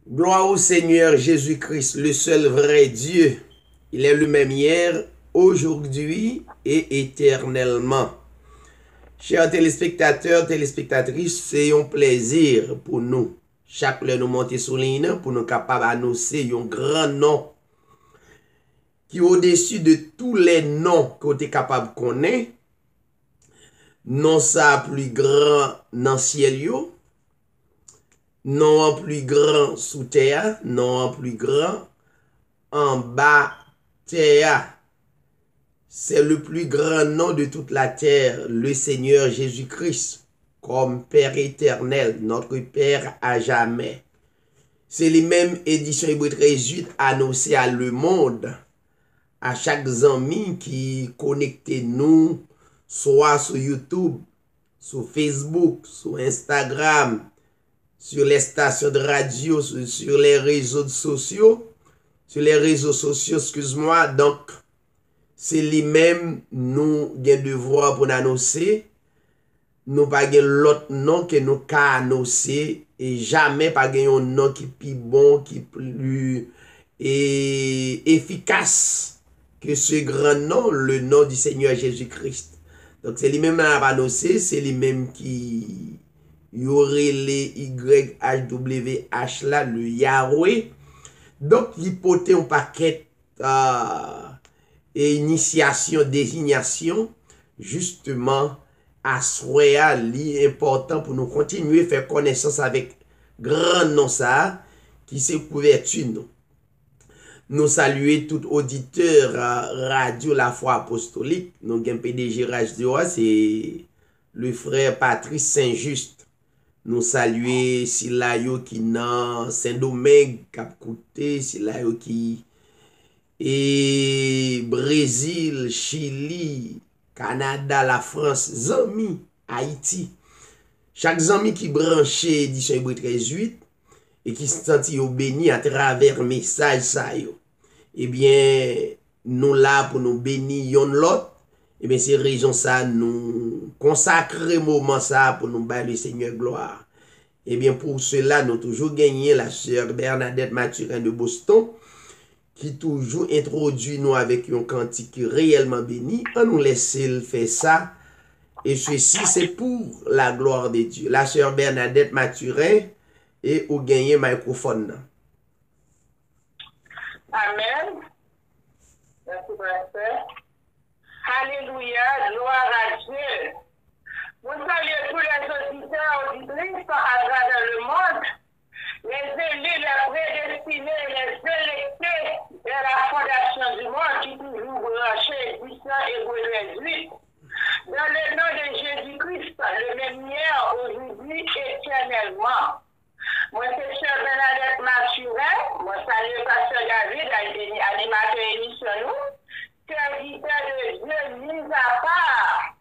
Gloire au Seigneur Jésus-Christ, le seul vrai Dieu. Il est le même hier, aujourd'hui et éternellement. Chers téléspectateurs, téléspectatrices, c'est un plaisir pour nous. Chaque fois nous monter sur ligne pour nous capables d'annoncer un grand nom qui est au-dessus de tous les noms qu'on est capable de connaître. Non ça plus grand dans le ciel yo, non en plus grand sous terre, non en plus grand en bas terre. C'est le plus grand nom de toute la terre, le Seigneur Jésus-Christ, comme Père éternel, notre Père à jamais. C'est les mêmes éditions Hébreu 13 annoncées à le monde, à chaque ami qui connecte nous, soit sur YouTube, sur Facebook, sur Instagram, sur les stations de radio, sur les réseaux sociaux, excuse-moi. Donc, c'est lui-même nous avons devoir pour annoncer. Nous pas l'autre nom que nous avons annoncé et jamais pas un nom qui est plus bon, qui est plus efficace que ce grand nom, le nom du Seigneur Jésus-Christ. Donc, c'est lui-même qui a annoncé, c'est lui-même qui y aurait les YHWH là, le Yahweh. Donc, il portait un paquet et initiation, désignation, justement, à soi, l'important pour nous continuer à faire connaissance avec grand nom ça, qui c'est couverture nous. Nous saluer tout auditeur radio La Foi Apostolique. Nous avons PDG Radio, c'est le frère Patrice Saint-Just. Nous saluer Silayo qui dans Saint-Domingue, Cap-Côté, Silayo qui et Brésil, Chili, Canada, la France, Zami, Haïti. Chaque Zami qui branché édition Hébreu 13 et qui se sentit béni à travers message ça yo. Eh bien, nous là pour nous bénir yon l'autre. Eh bien, c'est raison ça nous consacrer moment ça pour nous battre le Seigneur gloire. Eh bien, pour cela, nous toujours gagné la sœur Bernadette Mathurin de Boston, qui toujours introduit nous avec un cantique réellement béni. On nous laisse faire ça. Et ceci, c'est pour la gloire de Dieu. La sœur Bernadette Mathurin et au gagner microphone. Amen. Merci, pasteur. Alléluia, gloire à Dieu. Vous saluez tous les auditeurs, auditrices à travers le monde, les élus, les prédestinés, les électés de la fondation du monde qui toujours branchés, puissants et réduits. Dans le nom de Jésus-Christ, le même hier, aujourd'hui, éternellement. Moi, c'est Sœur Bernadette Mathurin. Moi, salue Pasteur David, animateur émission nous, serviteur de Dieu mis à part,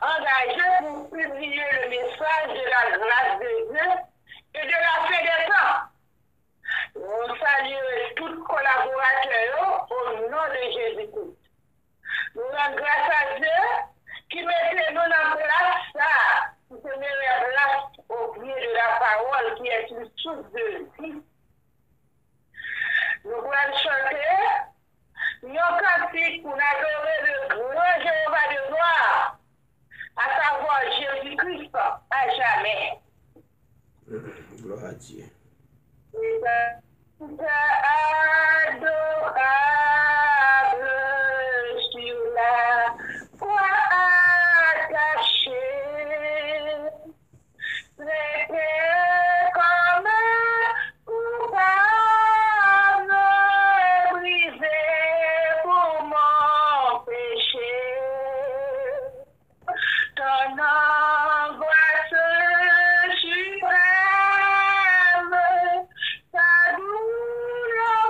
engagé pour publier le message de la grâce de Dieu et de la fin des temps. Nous saluons tous collaborateurs au nom de Jésus-Christ. Nous rendons grâce à Dieu qui mettait nous en place ça, qui se met en place au pied de la parole qui est une source de vie. Nous pouvons chanter nos cantiques pour adorer le grand Jéhovah de gloire, à savoir Jésus-Christ à jamais. Gloire à Dieu. Adorable sur la croix attachée, traité comme coupable, brisé pour mon péché. Ton angoisse suprême, ta douleur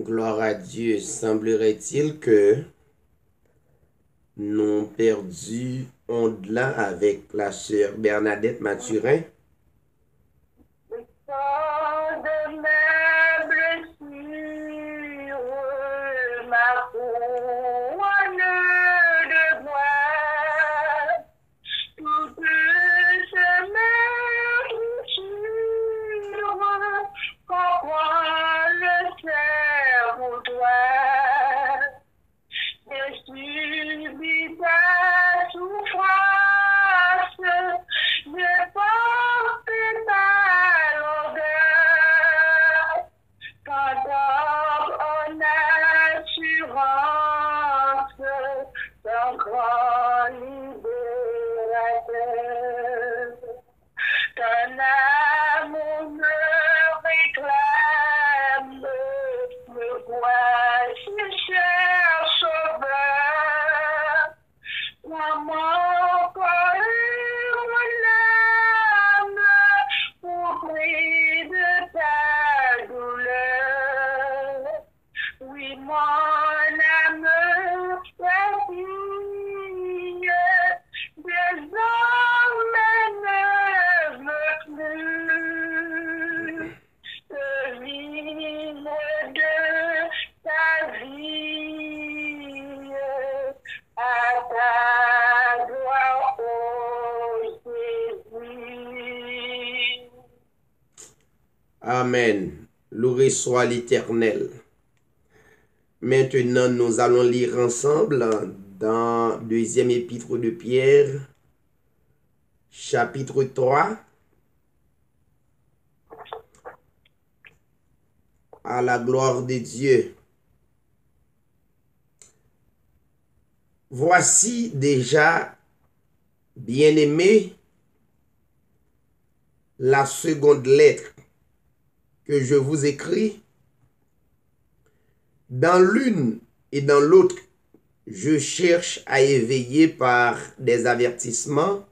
Gloire à Dieu. Semblerait-il que nous avons perdu Ondelan avec la sœur Bernadette Mathurin. Tant de mes blessures, ma couronne de bois, toutes ces meurtrissures, pourquoi le faire pour toi? Je subis ta souffrance, je porte ta longueur, quand en assurance, ton grand libérateur. Ton amour me réclame, me voici cher sauveur. Moi, mon corps et mon âme, pour prix de ta douleur. Oui, mon âme fatigue, désormais ne veut plus te vivre de ta vie à ta gloire, ô Jésus. Amen. Loué soit l'Éternel. Maintenant, nous allons lire ensemble dans deuxième épître de Pierre, chapitre 3, à la gloire de Dieu. Voici déjà, bien-aimés, la seconde lettre que je vous écris. Dans l'une et dans l'autre, je cherche à éveiller par des avertissements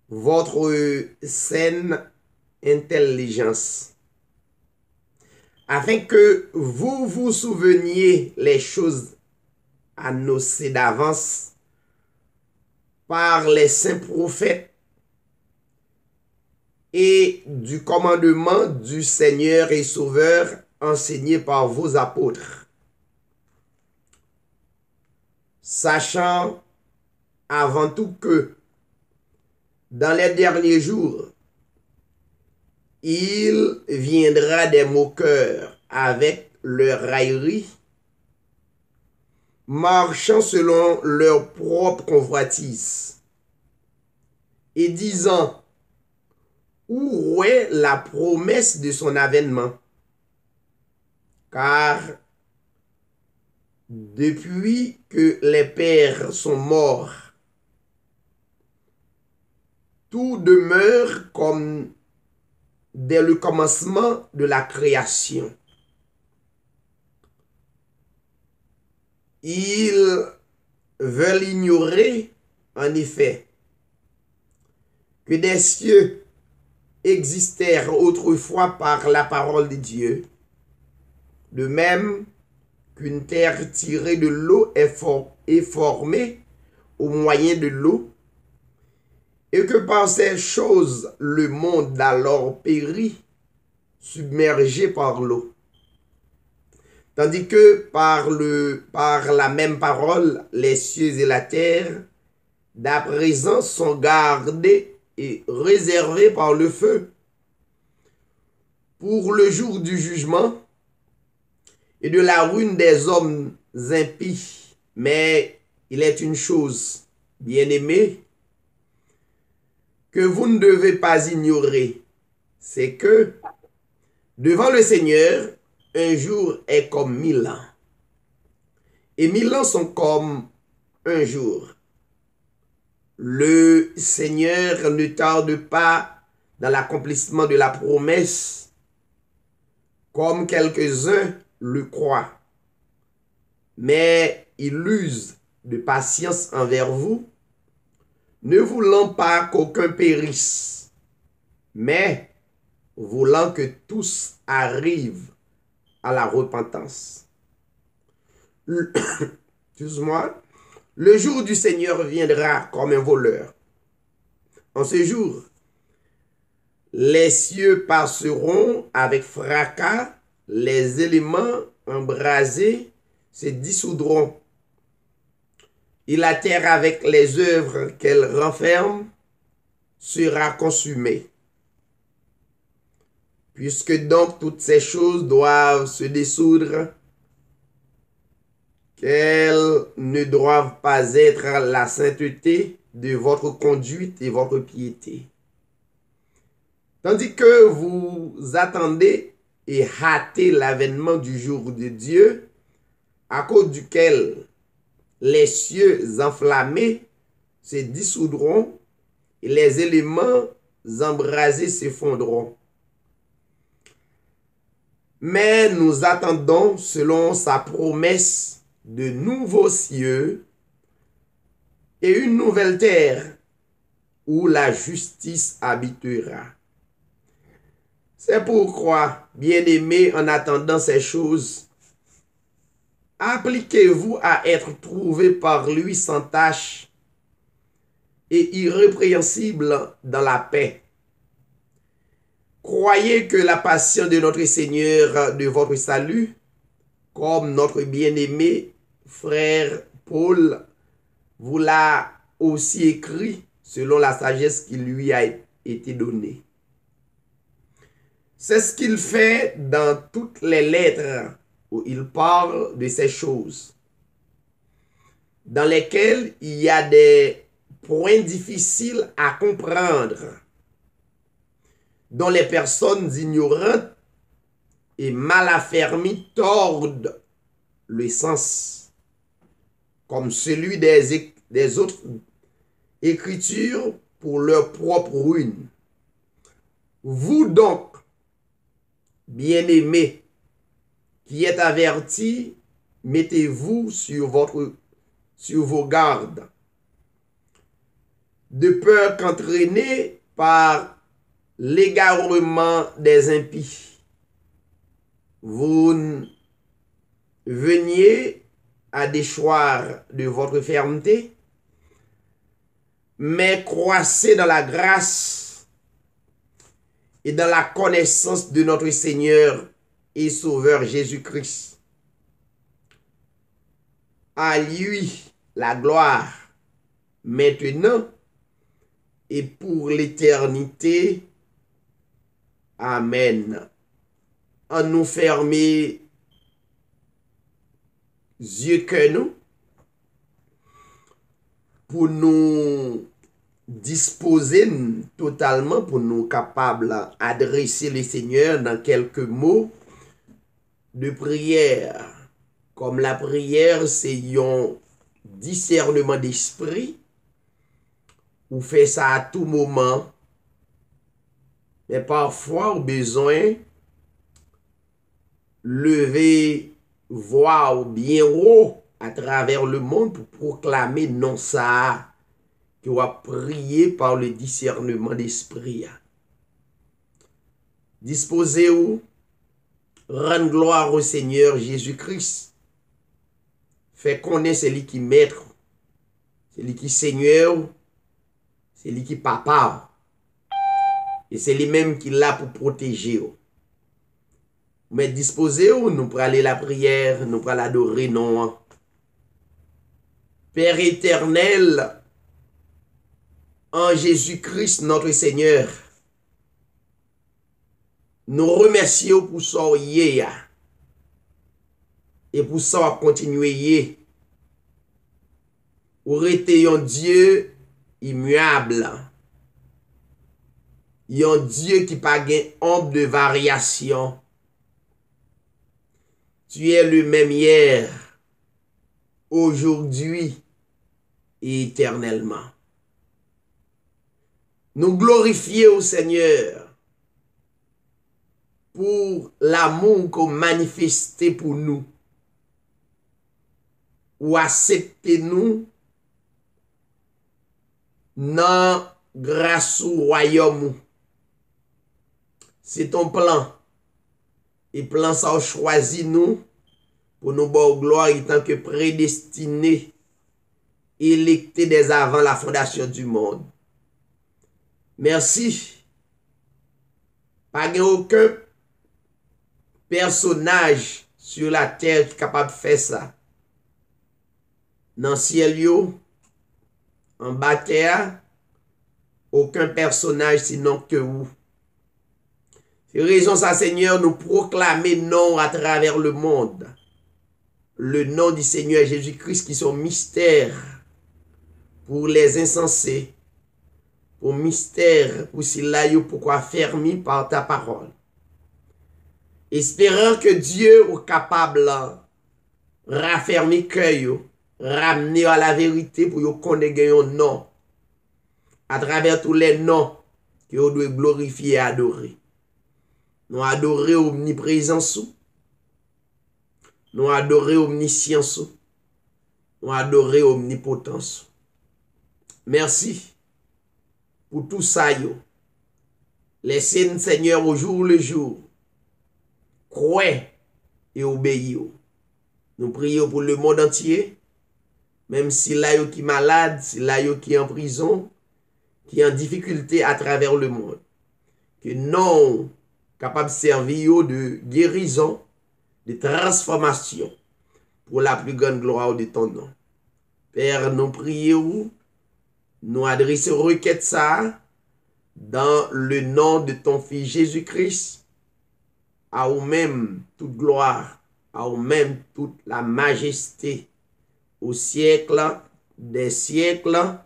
votre saine intelligence, afin que vous vous souveniez les choses annoncées d'avance par les saints prophètes et du commandement du Seigneur et Sauveur enseigné par vos apôtres, sachant avant tout que dans les derniers jours, il viendra des moqueurs avec leur raillerie, marchant selon leur propre convoitise, et disant, où est la promesse de son avènement? Car depuis que les pères sont morts, tout demeure comme dès le commencement de la création. Ils veulent ignorer, en effet, que des cieux existèrent autrefois par la parole de Dieu, de même qu'une terre tirée de l'eau est formée au moyen de l'eau, et que par ces choses le monde alors périt, submergé par l'eau. Tandis que par la même parole, les cieux et la terre, d'à présent, sont gardés et réservés par le feu, pour le jour du jugement et de la ruine des hommes impies. Mais il est une chose, bien-aimés, que vous ne devez pas ignorer, c'est que devant le Seigneur, un jour est comme 1000 ans, et 1000 ans sont comme un jour. Le Seigneur ne tarde pas dans l'accomplissement de la promesse, comme quelques-uns le croient, mais il use de patience envers vous, ne voulant pas qu'aucun périsse, mais voulant que tous arrivent à la repentance. Excuse-moi. Le jour du Seigneur viendra comme un voleur. En ce jour, les cieux passeront avec fracas, les éléments embrasés se dissoudront, et la terre avec les œuvres qu'elle renferme sera consumée. Puisque donc toutes ces choses doivent se dissoudre, qu'elles ne doivent pas être la sainteté de votre conduite et votre piété. Tandis que vous attendez et hâtez l'avènement du jour de Dieu, à cause duquel les cieux enflammés se dissoudront et les éléments embrasés s'effondreront. Mais nous attendons, selon sa promesse, de nouveaux cieux et une nouvelle terre où la justice habitera. C'est pourquoi, bien-aimés, en attendant ces choses, appliquez-vous à être trouvés par lui sans tache et irrépréhensible dans la paix. Croyez que la patience de notre Seigneur de votre salut, comme notre bien-aimé frère Paul vous l'a aussi écrit selon la sagesse qui lui a été donnée. C'est ce qu'il fait dans toutes les lettres où il parle de ces choses, dans lesquelles il y a des points difficiles à comprendre, dont les personnes ignorantes et mal affermies tordent le sens, comme celui des autres écritures pour leur propre ruine. Vous donc, bien-aimés, qui êtes avertis, mettez-vous sur vos gardes, de peur qu'entraînés par l'égarement des impies, vous veniez à déchoir de votre fermeté, mais croissez dans la grâce et dans la connaissance de notre Seigneur et Sauveur Jésus-Christ. À lui la gloire, maintenant et pour l'éternité. Amen. En nous fermer yeux que nous, pour nous disposer totalement, pour nous capables d'adresser le Seigneur dans quelques mots de prière. Comme la prière, c'est un discernement d'esprit, ou fait ça à tout moment, mais parfois on a besoin lever voix bien haut à travers le monde pour proclamer non ça qui va prier par le discernement d'esprit. Disposez-vous, rendre gloire au Seigneur Jésus-Christ. Fait connaître celui qui maître, celui qui Seigneur, celui qui papa. Et c'est lui-même qui l'a pour protéger. Mais disposez-vous, nous pour aller la prière, nous pour l'adorer, non. Père éternel, en Jésus-Christ, notre Seigneur, nous remercions pour ça hier et pour ça à continuer. Pour être un Dieu immuable, un Dieu qui n'a pas honte de variation. Tu es le même hier, aujourd'hui et éternellement. Nous glorifions au Seigneur pour l'amour qu'on manifesté pour nous, ou accepter nous dans grâce au royaume. C'est ton plan et plan ça choisi nous pour nous bon gloire en tant que prédestinés, électés dès avant la fondation du monde. Merci. Pas aucun personnage sur la terre qui est capable de faire ça. Dans le ciel, en bas terre, aucun personnage sinon que vous. C'est raison ça, Seigneur, nous proclamer non à travers le monde. Le nom du Seigneur Jésus-Christ qui sont mystères pour les insensés, pour mystère, pour cela, pourquoi fermé par ta parole. Espérant que Dieu est capable de raffermir cœur, ramener à la vérité pour qu'on connaisse un nom à travers tous les noms que vous devez glorifier et adorer. Nous adorer omniprésence, nous adorer omniscience, nous adorer omnipotence. Merci pour tout ça. Laissez Seigneur au jour le jour. Croyez et obéir. Nous prions pour le monde entier. Même si là qui est malade, si là qui est en prison, qui est en difficulté à travers le monde. Que non capable de servir de guérison, de transformation pour la plus grande gloire de ton nom. Père, nous prions, nous adressons requête ça dans le nom de ton Fils Jésus-Christ, à vous-même toute gloire, à vous-même toute la majesté, au siècle des siècles.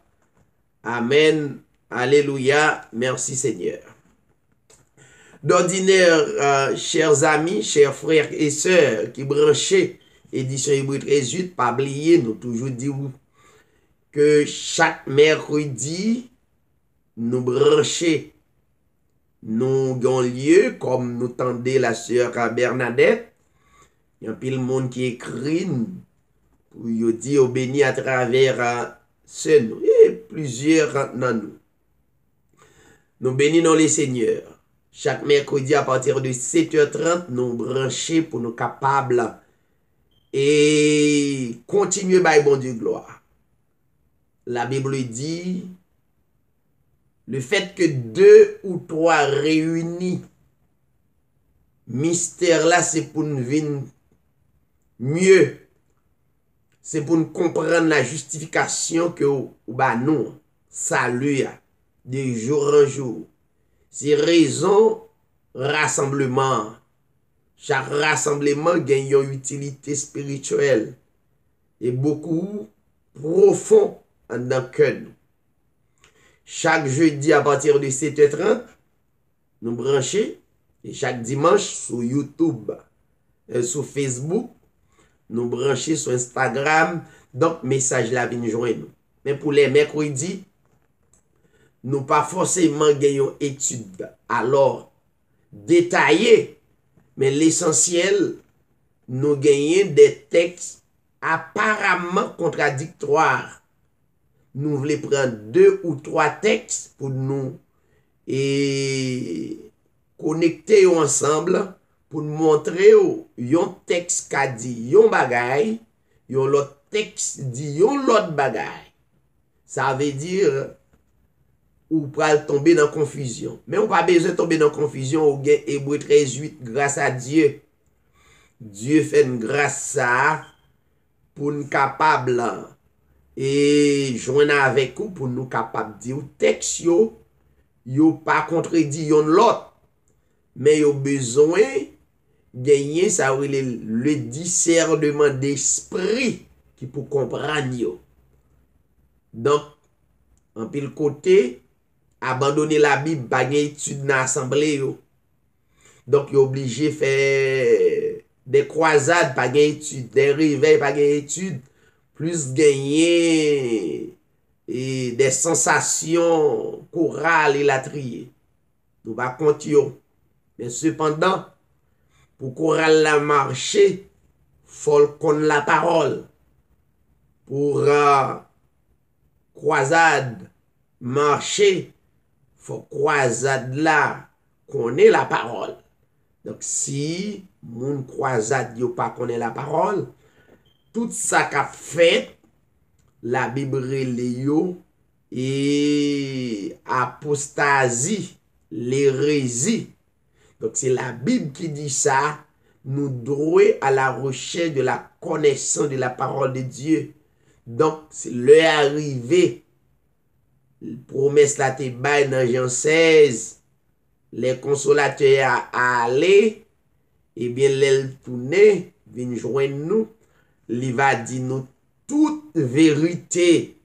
Amen. Alléluia. Merci Seigneur. D'ordinaire, chers amis, chers frères et sœurs qui branchaient édition Hébreu 18, pas oublier, nous toujours dit que chaque mercredi, nous brancher, nous avons lieu, comme nous tendez la sœur Bernadette, il y a un pile monde qui écrit, pour nous dire béni à travers ce nous, et plusieurs dans nous. Nous bénissons les seigneurs. Chaque mercredi à partir de 7h30, nous brancher pour nous capables et continuer par bon Dieu gloire. La Bible dit, le fait que 2 ou 3 réunis, mystère là, c'est pour nous vivre mieux. C'est pour nous comprendre la justification que nous, salut, de jour en jour. C'est raison rassemblement. Chaque rassemblement gagne une utilité spirituelle et beaucoup profond dans le cœur. Chaque jeudi à partir de 7h30, nous branchons et chaque dimanche sur YouTube, sur Facebook, nous branchons sur Instagram. Donc, message là vient joindre nous. Mais pour les mercredis, nous pas forcément gagnons études alors détaillées, mais l'essentiel, nous gagnons des textes apparemment contradictoires. Nous voulons prendre 2 ou 3 textes pour nous et connecter ensemble pour nous montrer un texte qui a dit un bagay, un autre texte dit un autre bagay. Ça veut dire ou pral tomber dans confusion. Mais on pas besoin de tomber dans confusion ou gain Hébreu 13:8 grâce à Dieu. Dieu fait une grâce ça pour nous capable et joindre avec vous pour nous capable dire texte yo pas contredit yon l'autre. Mais yo besoin gagner ça le discernement d'esprit qui pour comprendre yo. Donc en pile côté abandonner la Bible, pas étude dans l'assemblée. Donc, il est obligé de faire des croisades, pas étude, des réveils, pas étude, plus gagner et des sensations chorales et la trier. Nous va continuer. Mais cependant, pour chorale la marcher, faut connaître la parole. Pour croisade marcher, faut croisade là connaît la parole. Donc, si moun croisade yo pas connaît la parole, tout ça qu'a fait, la Bible relè yo, et apostasie, l'hérésie. Donc, c'est la Bible qui dit ça. Nous droit à la recherche de la connaissance de la parole de Dieu. Donc, c'est l'heure arrivée. Promesse la te bail dans Jean 16. Les consolateurs à aller, et bien, l'elle tourner, vient joindre nous. Il va dire nous toute vérité.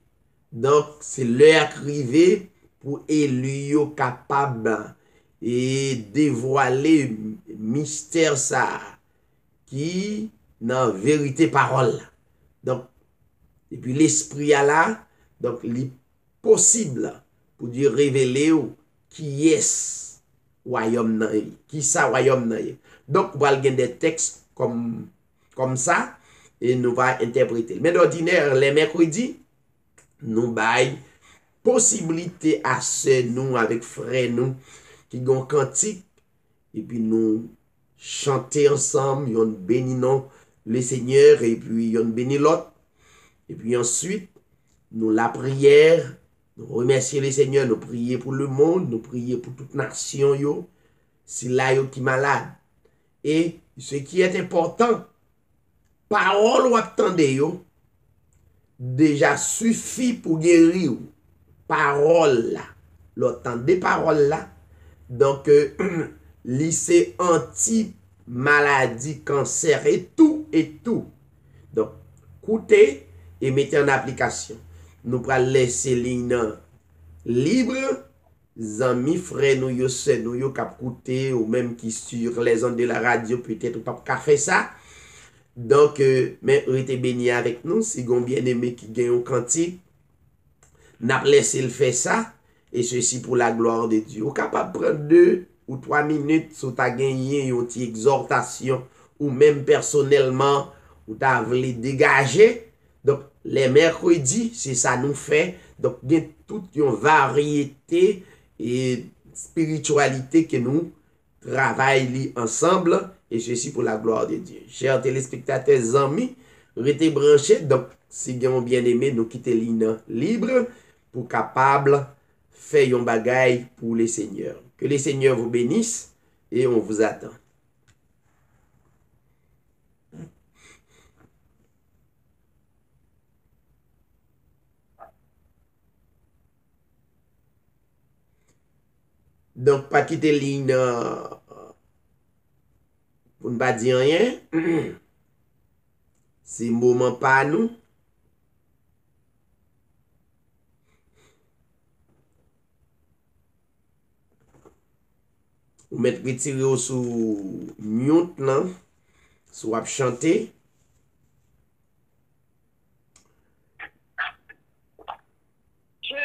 Donc, c'est l'heure arrivée pour élire capable et dévoiler mystère ça qui dans vérité parole. Donc, et puis l'esprit a là, donc il est possible pour Dieu révéler qui est royaume nan, qui ça royaume nan. Donc, on va avoir des textes comme ça et nous va interpréter. Mais d'ordinaire, les mercredis, nous bail possibilité à ce nous avec frères nous qui gon cantique et puis nous chanter ensemble, yon béni non le Seigneur et puis yon béni l'autre et puis ensuite nous la prière, nous remercier le Seigneur, nous prier pour le monde, nous prier pour toute nation yo, si là yo qui malade. Et ce qui est important, parole ou attendez yo déjà suffit pour guérir. Parole là, l'autant des paroles là. Donc, lycée anti-maladie, cancer et tout, et tout. Donc, écoutez et mettez en application. Nous allons laisser ligne libre. Amis, frères, nous yo c'est nous yo cap écouter ou même qui sur les ondes de la radio peut-être pas qu'à faire ça. Donc, mais restez bénis avec nous. Si vous bien aimé qui gagne un cantique, n'a laissé le faire ça. Et ceci pour la gloire de Dieu. Vous êtes capable de prendre 2 ou 3 minutes si vous avez gagné une exhortation ou même personnellement, vous avez dégagé. Donc, les mercredis, c'est ça nous fait. Donc, il y a toute une variété et spiritualité que nous travaillons ensemble. Et ceci pour la gloire de Dieu. Chers téléspectateurs, amis, restez branchés. Donc, si vous avez bien aimé, nous quittons ligne libre pour capable faire un bagaille pour les seigneurs. Que les seigneurs vous bénissent et on vous attend. Donc, pas quitter ligne pour ne pas dire rien. C'est moment pas nous. Ou mettre retiré sous mute là, soit chanter. Je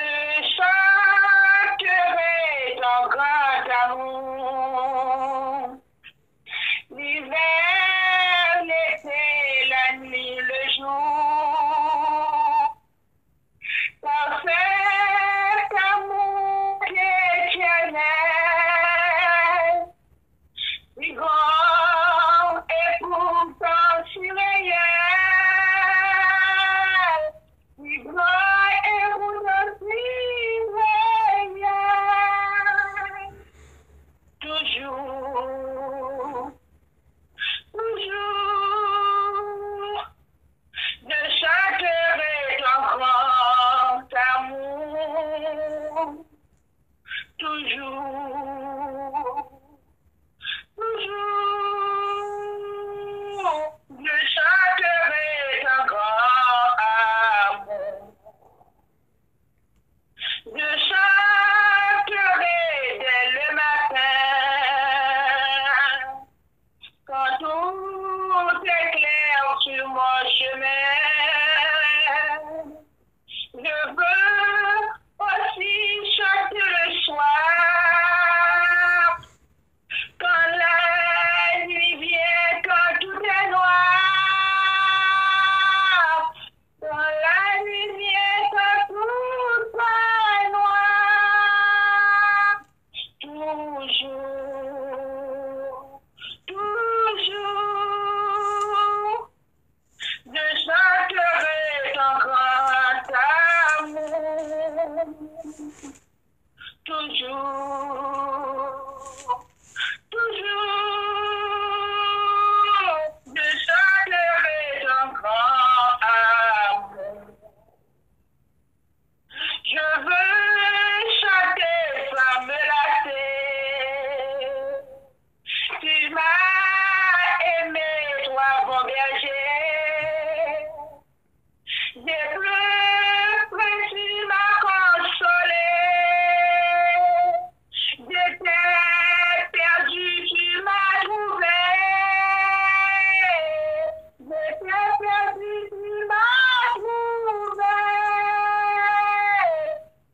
chanterai ton grand amour, l'hiver, l'été, la nuit, le jour, par cet amour qui est éternel, si grand et pourtant si réel, si grand et pourtant si réel, toujours, toujours, je chanterai ton grand amour, toujours. Toujours, je chanterai ton grand amour. Je chanterai dès le matin, quand tout est clair sur mon chemin. Je veux aussi chanter le soir, quand la toujours, toujours, je chanterai ton grand amour. Je veux chanter sans me lasser. Tu m'as aimé, toi, bon berger. J'ai pleuré, tu m'as consolé. J'étais perdu, tu m'as trouvé. J'étais perdu, tu m'as trouvé.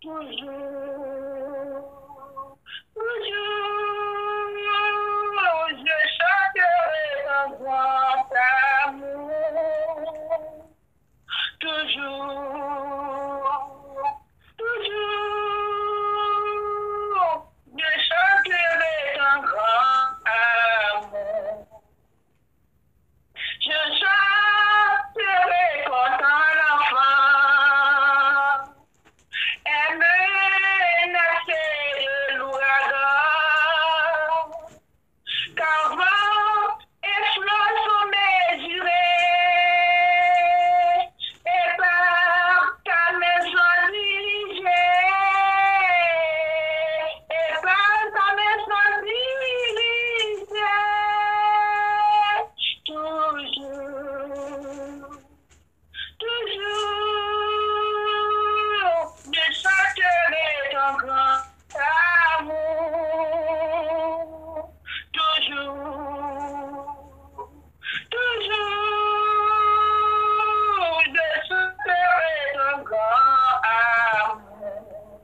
Toujours, toujours, je chanterai ton grand amour. Toujours, toujours, je chanterai ton grand amour. Je chanterai comme ton enfant. Menacé de l'ouragan, car vent et flots sont mesurés, et par ta maison dirigée, et par ta maison dirigée, toujours. Toujours, je chanterai ton grand amour. Toujours, toujours, je chanterai ton grand amour.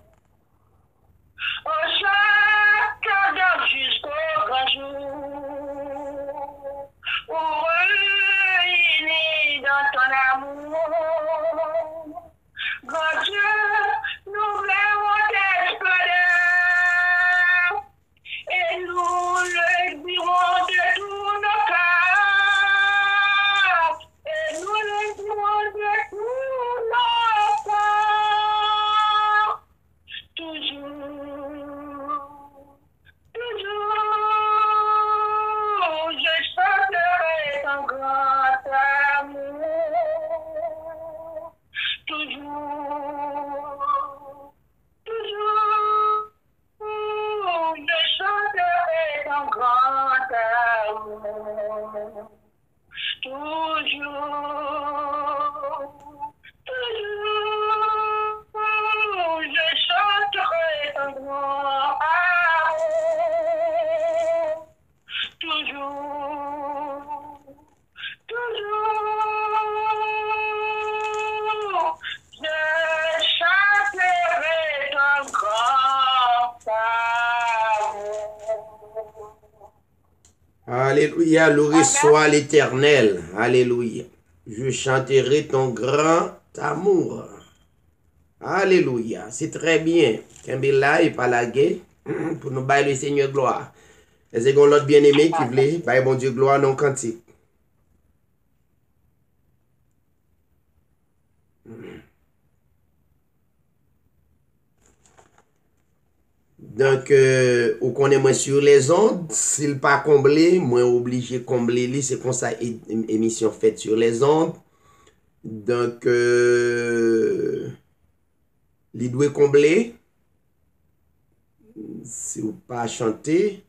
Au chaque ardeur jusqu'au grand jour, réunis dans ton amour. Grand Dieu, nous verrons tes splendeurs et nous le dirons de tous nos cœurs. Et nous le dirons de tous nos cœurs. Toujours, toujours, je chanterai ton grand amour. Toujours, toujours, je chanterai ton grand amour. Toujours, toujours, je chanterai ton grand amour. Toujours, toujours, je chanterai ton grand amour. Alléluia, loué soit l'Éternel. Alléluia. Je chanterai ton grand amour. Alléluia. C'est très bien. Kembela et pas la guerre pour nous bailler le Seigneur gloire. Est-ce qu'on l'autre bien-aimé qui voulait bailler bon Dieu gloire non cantique? Donc, ou qu'on est moins sur les ondes, s'il pas comblé, moins obligé de combler, c'est comme ça, émission faite sur les ondes. Donc, il doit combler. Si vous pas chanter,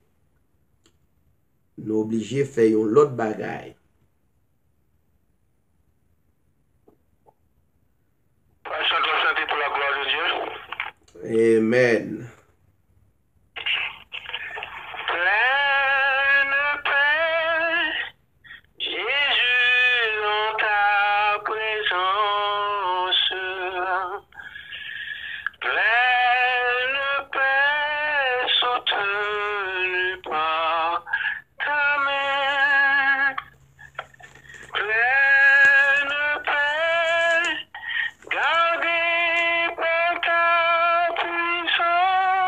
nous obligé de faire une autre bagaille. Chanter pour la gloire de Dieu. Amen. Pleine paix, Jésus dans ta présence. Pleine paix, soutenue par ta main. Pleine paix, gardée par ta puissance.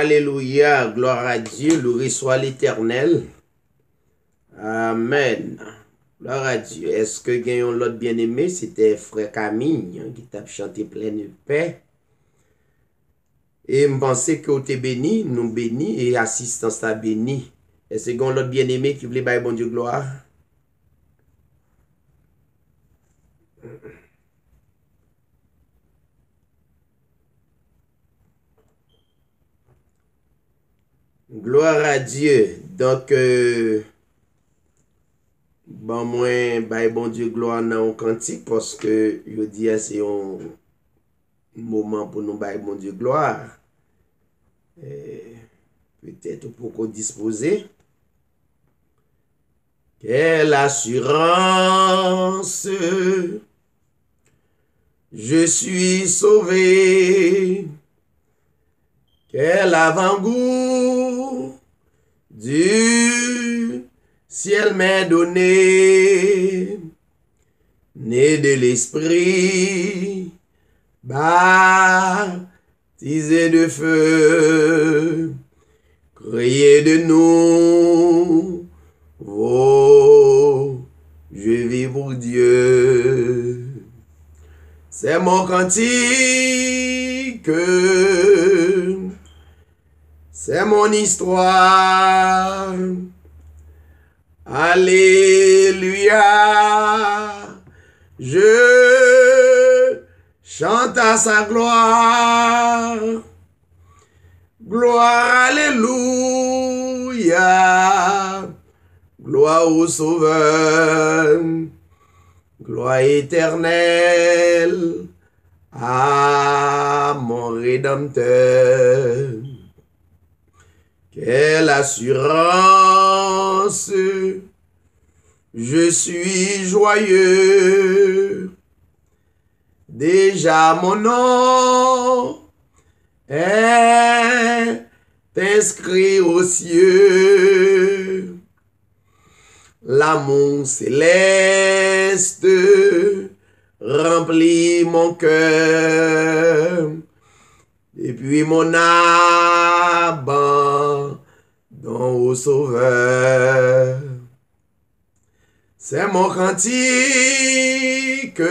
Alléluia, gloire à Dieu, loué soit l'Éternel. Amen. Gloire à Dieu. Est-ce que gagnons l'autre bien-aimé? C'était frère Camille qui t'a chanté pleine paix. Et je pensais que tu es béni, nous bénis et assistance à béni. Est-ce que l'autre bien-aimé qui voulait bailler bon Dieu gloire? Gloire à Dieu. Donc, bon, moi, bailler bon Dieu gloire dans un cantique parce que je dis c'est un moment pour nous bailler bon Dieu gloire. Peut-être pour qu'on dispose. Quelle assurance, je suis sauvé. Quel avant-goût du ciel m'est donné, né de l'esprit, baptisé de feu, créé de nous, je vis pour Dieu. C'est mon cantique, c'est mon histoire. Alléluia, je chante à sa gloire. Gloire, alléluia, gloire au Sauveur, gloire éternelle à mon Rédempteur. Quelle assurance, je suis joyeux. Déjà mon nom est inscrit aux cieux. L'amour céleste remplit mon cœur. Depuis mon abandon au Sauveur. C'est mon cantique,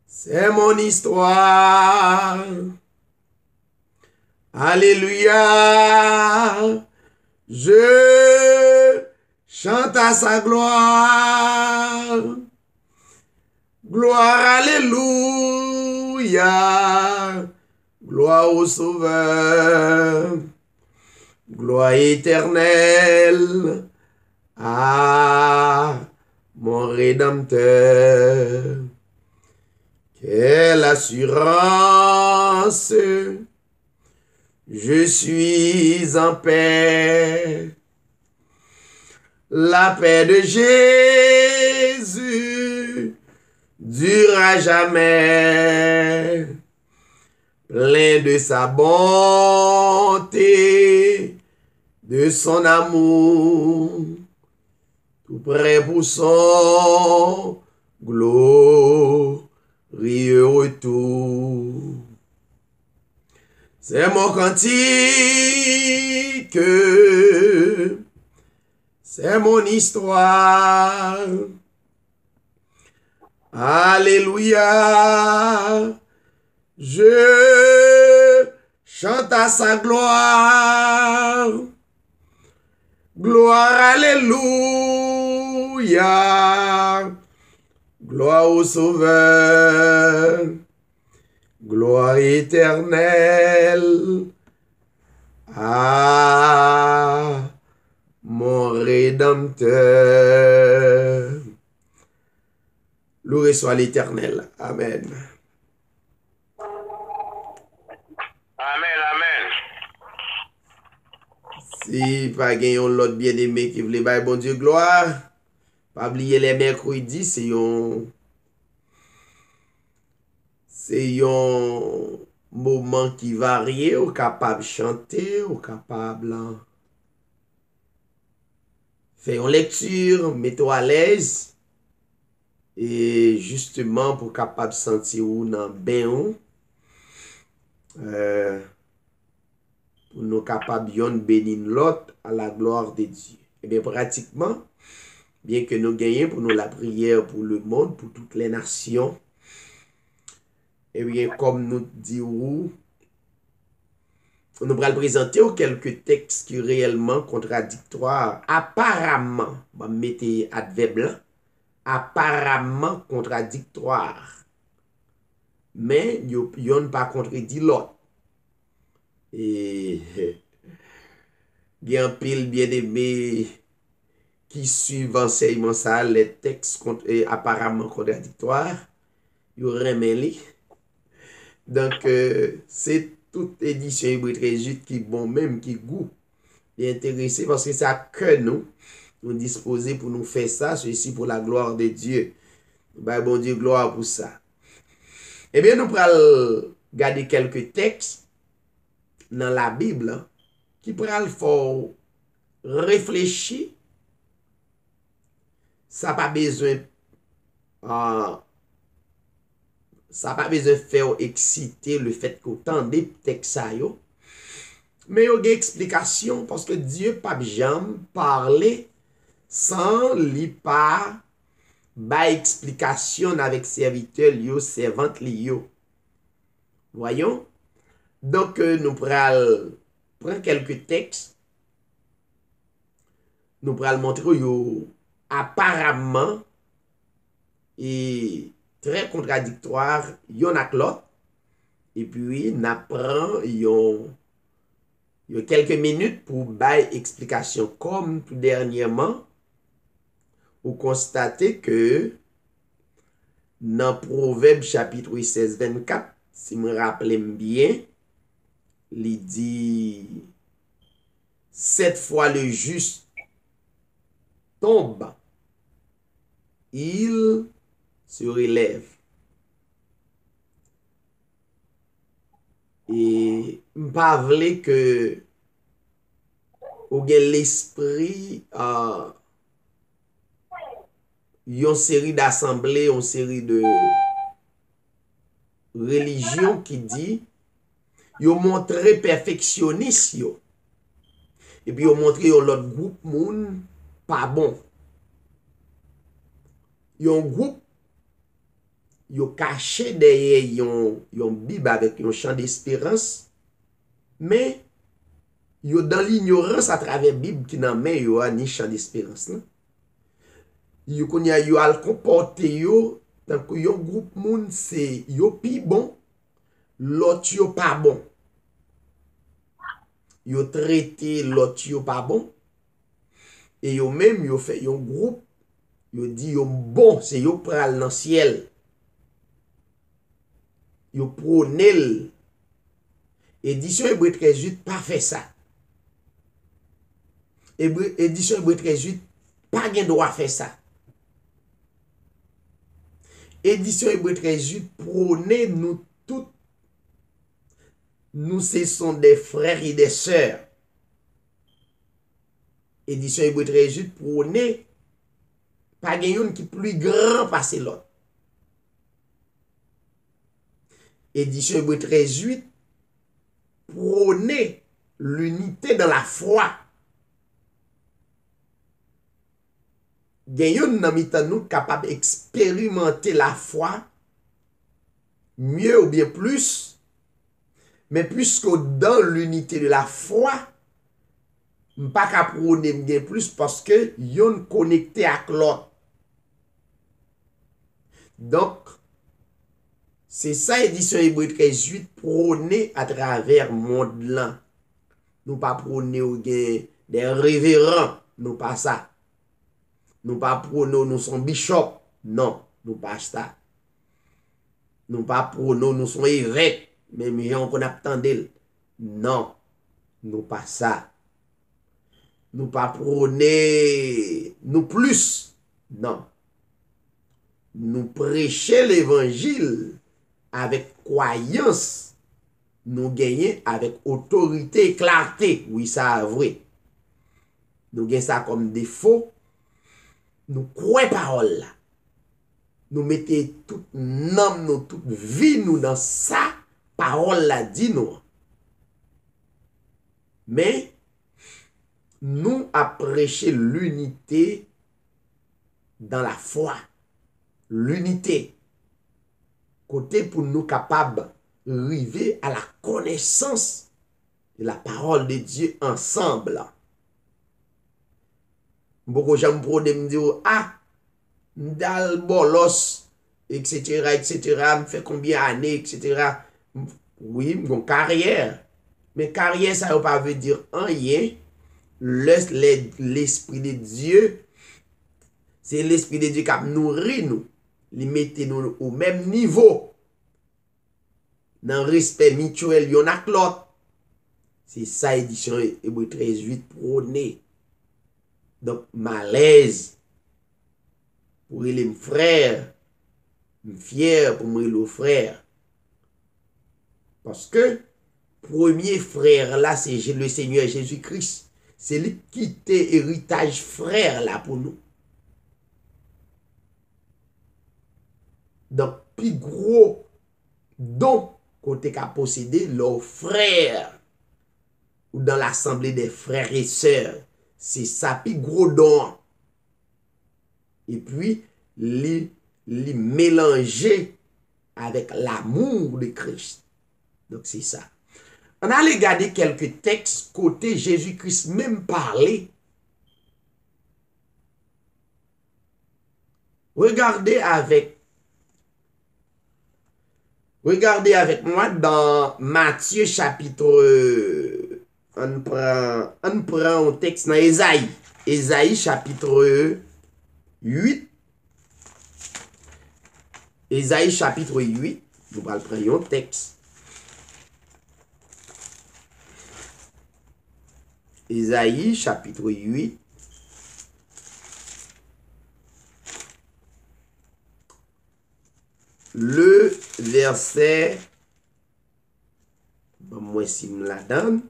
c'est mon histoire. Alléluia, je chante à sa gloire. Gloire, alléluia, gloire au Sauveur, gloire éternelle à mon Rédempteur. Quelle assurance, je suis en paix. La paix de Jésus dure à jamais, plein de sa bonté, de son amour, tout prêt pour son glorieux retour. C'est mon cantique, c'est mon histoire. Alléluia, je chante à sa gloire. Gloire, alléluia, gloire au Sauveur, gloire éternelle à mon Rédempteur. Loué soit l'Éternel. Amen. Amen, amen. Si pas gagnons l'autre bien-aimé qui voulait bailler bon Dieu gloire, pas oublier les mercredis, c'est un moment qui varie, ou capable de chanter, ou capable faire une lecture, mettez-vous à l'aise. Et justement, pour capable sentir ou dans bien, nous capables de bénir l'autre à la gloire de Dieu. Et bien pratiquement, bien que nous gagnions pour nous la prière pour le monde, pour toutes les nations, et bien comme nous disons, nous allons présenter quelques textes qui sont réellement contradictoires, apparemment, je vais mettre adverbe là, apparemment contradictoires, mais ils n'ont pas contredit l'autre. Et bien pile bien aimé qui suivent enseignement ça, les textes apparemment contradictoires, ils remettent. Donc, c'est toute édition hybride résulte qui bon même, qui goût, et intéressé parce que c'est à que nous disposer pour nous faire ça, ceci pour la gloire de Dieu. Ben, bon Dieu, gloire pour ça. Eh bien, nous allons garder quelques textes dans la Bible hein, qui pourraient faire réfléchir. Ça n'a pas besoin ça pas besoin de faire exciter le fait qu'autant des textes ça yo. Mais il y a une explication parce que Dieu pas jamais parler sans lui pas ba explication avec serviteur yo servante yo. Voyons. Donc nous prenons quelques textes. Nous prenons montrer yo apparemment et très contradictoire yon ak l'autre et puis n'apprend yon quelques minutes pour bailler explication comme tout dernièrement vous constatez que dans Proverbe chapitre 16 24 si me rappelez bien il dit 7 fois le juste tombe il se relève. Et pas vle que ou gen l'esprit yon série d'assemblées, yon série de religions qui dit yon montre perfectionniste yo. Et puis yon montre yon l'autre groupe moun pas bon. Yon groupe yo caché derrière yon Bible avec yon chant d'espérance, mais yo dans l'ignorance à travers Bible qui nan men yo a ni chant d'espérance. Yo konya yo al comporter yo tant que yon groupe moun c'est yo pi bon, l'autre yo pas bon. Yo traité l'autre yo pas bon, et yo même yo fait yon groupe, yo dit yo bon, c'est yo pral dans ciel. Yo prônel. Édition Hébreu 13:8 pas fait ça. Édition Hébreu 13:8 pas gen droit faire ça. Édition Hébreu 13:8 prôner nous toutes. Nous ce sont des frères et des sœurs. Édition Hébreu 13:8 prôner pas gen yon qui plus grand passer l'autre. Édition Hébreu 13:8 prôner l'unité dans la foi. Gen yon nan mitan nou capable expérimenter la foi mieux ou bien plus, mais puisque dans l'unité de la foi, m'pa ka prôner bien plus parce que yon connecté avec l'autre. Donc c'est ça édition Hébreu 13:8 prôner à travers monde là. Nous pas prôner ou des révérends, nous pas ça. Nous pas prôner nous sommes bishop, non, nous pas ça. Nous pas prôner nous sommes évêques, même gens qu'on attendait. Non, nous pas ça. Nous pas prôner nous plus, non. Nous prêcher l'évangile avec croyance, nous gagner avec autorité et clarté. Oui, ça vrai. Nous gagnons ça comme défaut. Nous croyons parole là. Nous mettons toute âme, nous, toute vie nous dans ça parole là dit nous. Mais nous a prêché l'unité dans la foi. L'unité. Côté pour nous capables d'arriver à la connaissance de la parole de Dieu ensemble. Beaucoup de gens me disent, ah, dal bolos, etc., me fait combien d'années, etc. Oui, mon carrière. Mais carrière, ça ne veut pas dire rien. L'Esprit de Dieu, c'est l'Esprit de Dieu qui a nourri nous. Il mette nous au même niveau. Dans le respect mutuel, yon ak l'autre. C'est ça, édition Hébreu 13:8 prôné. Donc, malaise. Pour les frères. Fier pour moi le frère. Parce que, premier frère là, c'est le Seigneur Jésus-Christ. C'est lui qui était héritage frère là pour nous. Donc, plus gros don côté qu'a possédé leurs frères ou dans l'assemblée des frères et sœurs. C'est ça, plus gros don. Et puis, les mélanger avec l'amour de Christ. Donc, c'est ça. On a regardé quelques textes côté Jésus-Christ même parler. Regardez avec moi dans Matthieu chapitre... on prend un texte dans Ésaïe. Ésaïe chapitre 8. Ésaïe chapitre 8. Nous allons prendre un texte. Ésaïe chapitre 8. Le verset, moi si me la donne,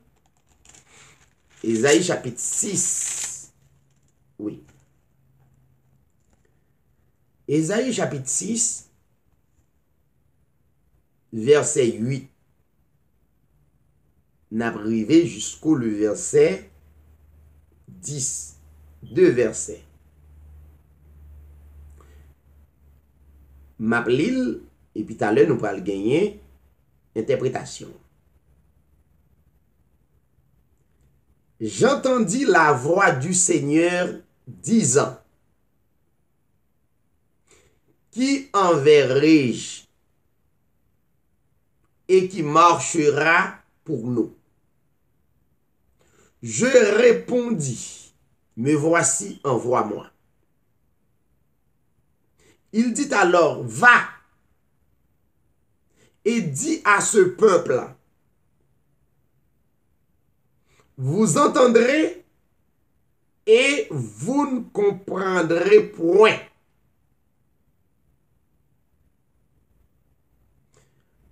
Ésaïe chapitre 6, oui. Ésaïe chapitre 6, verset 8, n'a arrivé jusqu'au le verset 10, deux versets. M'appelil, et puis tout à l'heure, nous allons gagner interprétation. J'entendis la voix du Seigneur disant, qui enverrai-je et qui marchera pour nous? Je répondis, me voici, envoie-moi. Il dit alors, va et dis à ce peuple, vous entendrez et vous ne comprendrez point.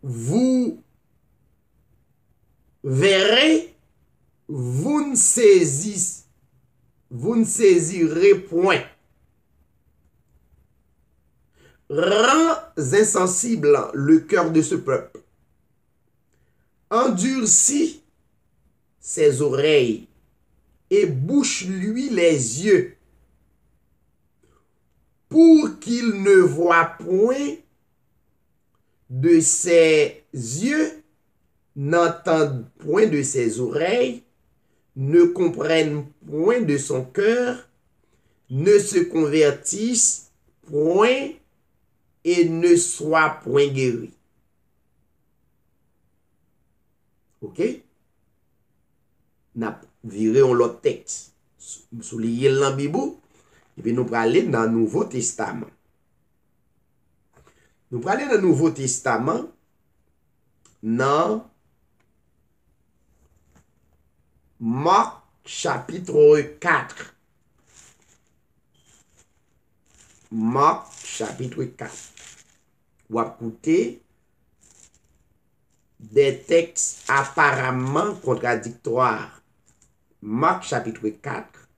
Vous verrez, vous ne saisirez point. Rends insensible le cœur de ce peuple. Endurcis ses oreilles et bouche-lui les yeux pour qu'il ne voie point de ses yeux, n'entende point de ses oreilles, ne comprenne point de son cœur, ne se convertisse point et ne soit point guéri. Ok? N'a viré on l'autre texte. Souligner dans la Bible, et puis nous allons aller dans le Nouveau Testament. Nous allons aller dans le Nouveau Testament, dans Marc chapitre 4. Marc chapitre 4. Ou écouter des textes apparemment contradictoires. Marc chapitre 4.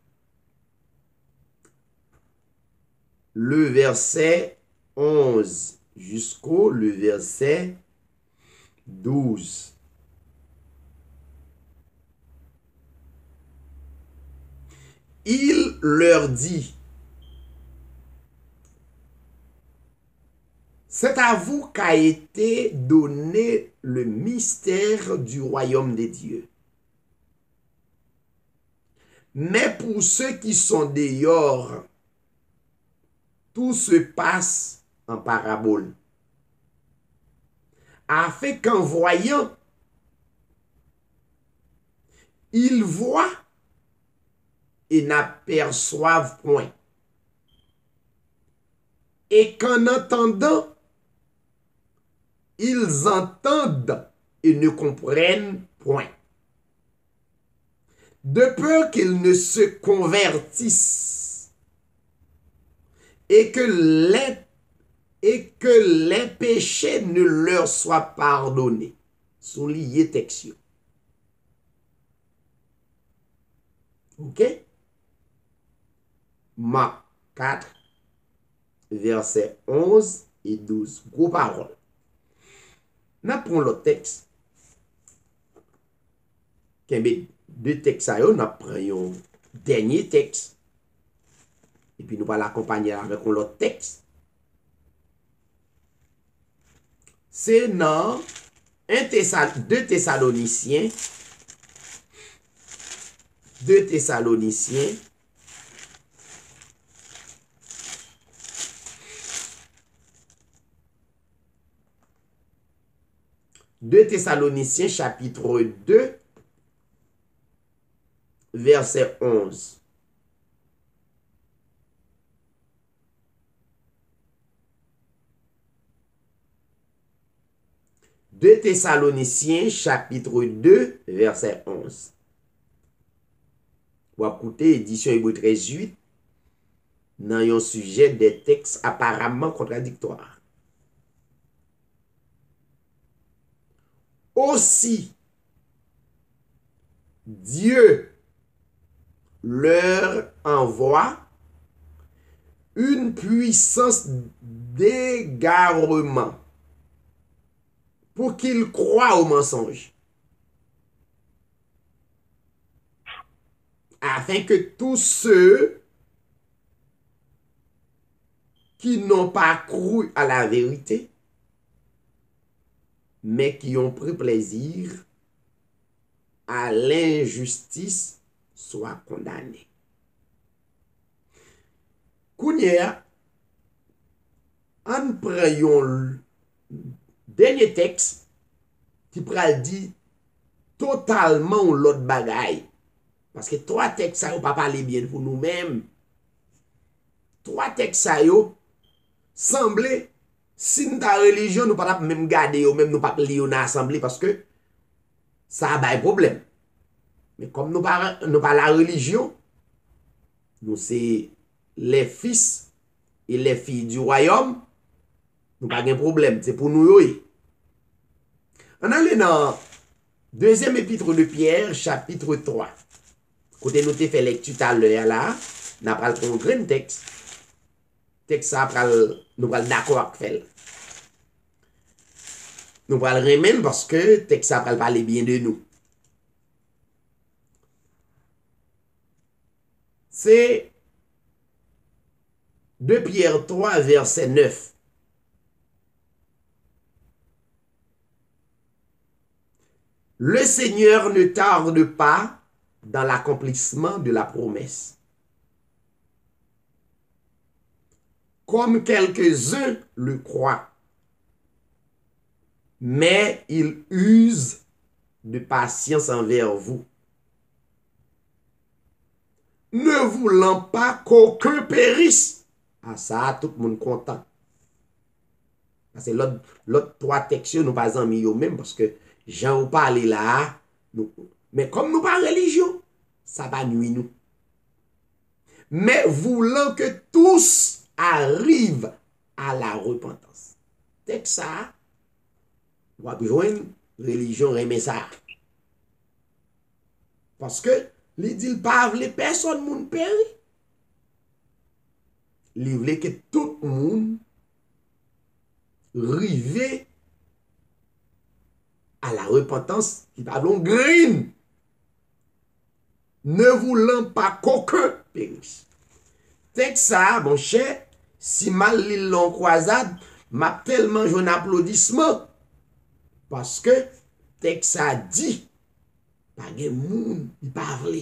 Le verset 11 jusqu'au le verset 12. Il leur dit, c'est à vous qu'a été donné le mystère du royaume des dieux. Mais pour ceux qui sont dehors, tout se passe en parabole, afin qu'en voyant, ils voient et n'aperçoivent point, et qu'en entendant, ils entendent et ne comprennent point, de peur qu'ils ne se convertissent et que les péchés ne leur soient pardonnés. Soulignez texte. OK? Marc 4, versets 11 et 12. Gros parole. Nous prenons le texte. Deux textes, nous prenons un dernier texte. Et puis nous allons l'accompagner avec l'autre texte. C'est dans 2 Thessaloniciens. 2 Thessaloniciens. Chapitre 2, verset 11. Deux Thessaloniciens, chapitre 2, verset 11. Ou écouter édition Hébreu 13:8 dans un sujet des textes apparemment contradictoires. Aussi, Dieu leur envoie une puissance d'égarement pour qu'ils croient au mensonge, afin que tous ceux qui n'ont pas cru à la vérité, mais qui ont pris plaisir à l'injustice, soient condamnés. Kounia, on prend le dernier texte qui pral dit totalement l'autre bagaille. Parce que trois textes ça yo pas parler bien pour nous-mêmes. Trois textes ça yo semblent si ta religion nous pas même garder ou même nous pas lire dans assemblée parce que ça a un problème. Mais comme nous pas la religion, nous c'est les fils et les filles du royaume, nous pas de problème, c'est pour nous yo. On allait dans deuxième épître de Pierre, chapitre 3. Côté nous fait lecture tout à l'heure là, n'a pas le grand texte. Texte ça nous pas d'accord avec fait. Nous pas le remettre parce que texte ça parler bien de nous. C'est 2 Pierre 3 verset 9. Le Seigneur ne tarde pas dans l'accomplissement de la promesse, comme quelques-uns le croient, mais il use de patience envers vous, ne voulant pas qu'aucun périsse. Ah ça, tout le monde content. Parce que l'autre trois textes, nous pas en milieu même, parce que Jean parle là, mais comme nous pas religion, ça va nuire nous. Mais voulant que tous arrivent à la repentance. Texte ça, on va joindre religion remet ça. Parce que il dit pas les personnes moun péri. Il voulait que tout le monde rive à la repentance qui parle green, ne voulant pas qu'aucun périssent. Texte ça, mon cher, si mal l'île en croisade, m'a tellement joué un applaudissement. Parce que texte ça dit, pas de monde, il parle.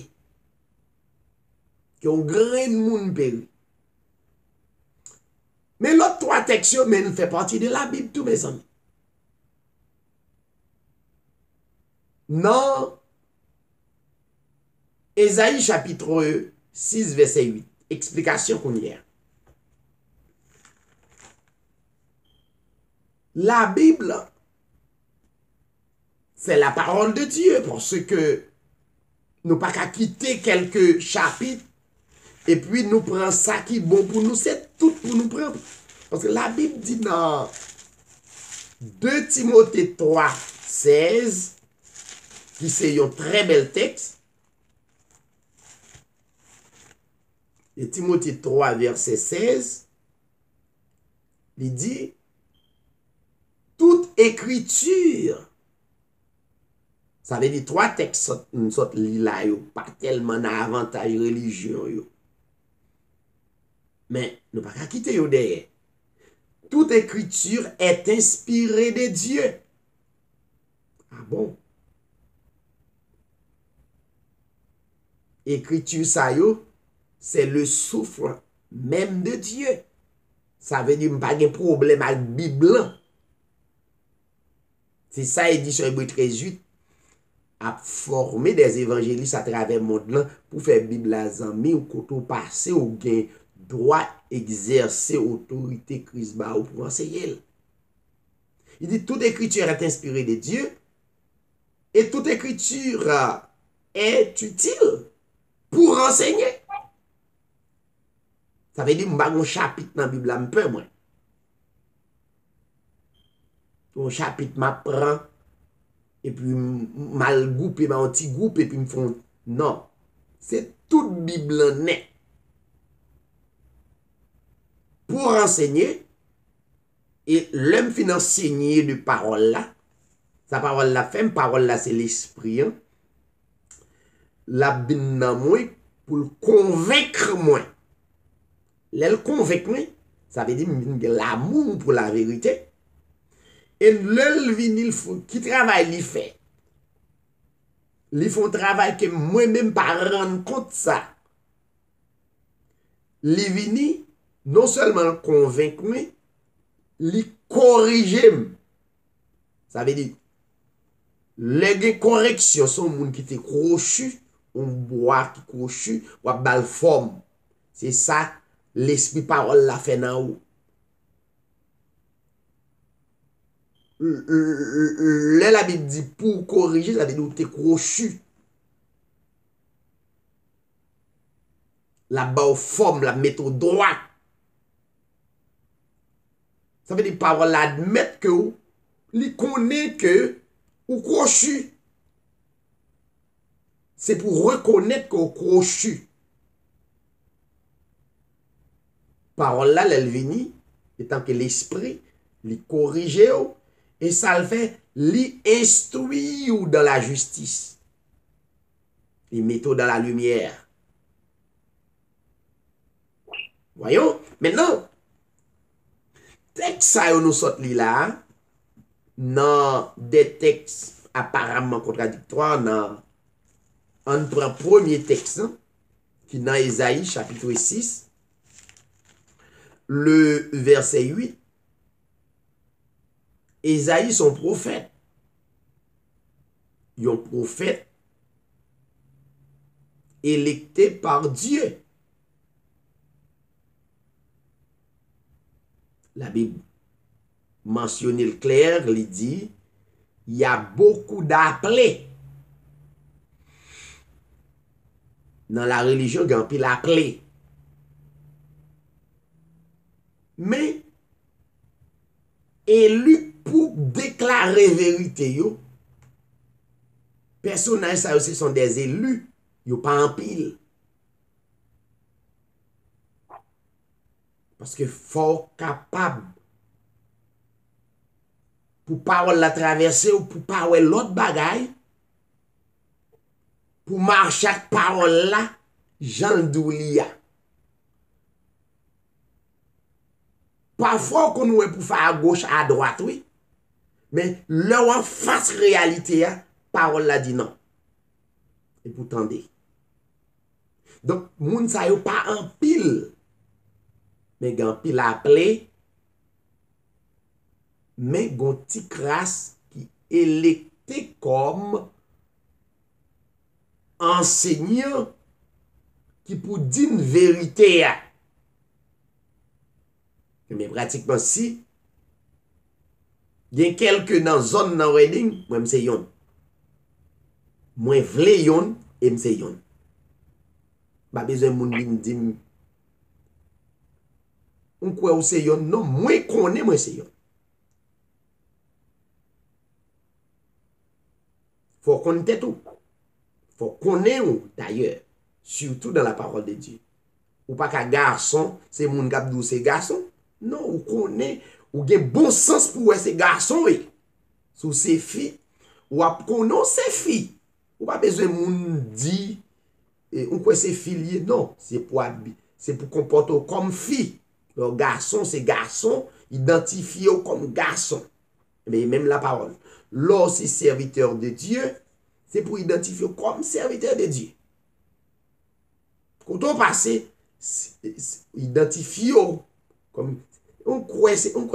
Qu'il y a un grand monde péri. Mais l'autre trois textes, mais il fait partie de la Bible, tous mes amis. Non. Ésaïe chapitre 6, verset 8. Explication qu'on y a. La Bible, c'est la parole de Dieu, parce que nous pas qu'à quitter quelques chapitres et puis nous prenons ça qui est bon pour nous, c'est tout pour nous prendre. Parce que la Bible dit dans 2 Timothée 3, 16, qui c'est un très bel texte. Et Timothée 3, verset 16, il dit, toute écriture, ça veut dire 3 textes, une sorte là, pas tellement d'avantage religieux. Mais nous ne pouvons pas quitter derrière. Toute écriture est inspirée de Dieu. Ah bon? Écriture, ça c'est le souffle même de Dieu. Ça veut dire pas de problème avec la Bible. C'est ça, édition Hébreu 13:8, a formé des évangélistes à travers le monde pour faire la Bible à zami ou koto passer ou gain droit exercer autorité Christ ba ou pour enseigner. Il dit toute écriture est inspirée de Dieu et toute écriture est utile pour enseigner. Ça veut dire un chapitre dans la Bible un peu moins. Un chapitre m'apprend et puis mal groupe et un petit groupe et puis me font non. C'est toute Bible net. Pour enseigner, et l'homme finit enseigner de parole là. Sa parole là, fait parole là, c'est l'esprit. Hein? La bin nan moi pour le convaincre moi. L'elle convaincre moi, ça veut dire l'amour pour la vérité. Et l'elle vini qui travaille li fait. Li font travail que moi-même pas rendre compte ça. Li vini non seulement convaincre moi, li corriger. Ça veut dire les corrections sont moun qui te crochu, on bois qui crochu, ou bal forme. C'est ça l'esprit parole la fait dans ou. La Bible dit pour corriger, ça veut dire te crochu. La bas forme, la mettre au droit. Ça veut dire parole admettre que ou, li connaît que ou crochu. C'est pour reconnaître qu'on crochu. Parole là, elle vini, étant que l'esprit, li corrige et ça le fait, li instruit ou dans la justice. Li met dans la lumière. Voyons, maintenant, texte ça nous sort là, dans des textes apparemment contradictoires, dans on prend premier texte, qui est dans Ésaïe chapitre 6, le verset 8. Ésaïe, son prophète. Il est un prophète électé par Dieu. La Bible mentionne le clair, il dit, il y a beaucoup d'appelés. Dans la religion, il y a un peu l'appelé. Mais, élu pour déclarer vérité, yo, personnages, ça aussi sont des élus, yo pas en pile. Parce que faut capable pour parole la traverser ou pour parole l'autre bagaille, pour marcher avec parole là, Jean Doulia. Parfois, qu'on nous pour faire à gauche, à droite, oui. Mais là, en face réalité, parole la dit non. Et pour tendre. Donc, moun sa yo pas en pile. Mais gan pile appelé. Mais gon ti crasse qui électé comme enseignant qui pour dire une vérité. Mais pratiquement si, il y a quelques dans zone dans Reading, moi c'est yon. Moi vle yon et m'se yon. Pas besoin moun vin di on quoi ou c'est yon, non, moi connais moi c'est yon. Faut connaître tout. Faut connaître d'ailleurs, surtout dans la parole de Dieu. Ou pas qu'un garçon, c'est moun k'ap dou c'est garçon. Non, ou connaît, ou gen bon sens pour ces garçons, oui. Sous ces filles, ou ap konon ces filles. Ou pas besoin moun di, ou quoi ces filles, non, c'est pour comporter comme fille. Le garçon, c'est garçon, identifié comme garçon. Mais même la parole. Lorsque c'est serviteur de Dieu, c'est pour identifier comme serviteur de Dieu. Quand on passe, identifié comme on croit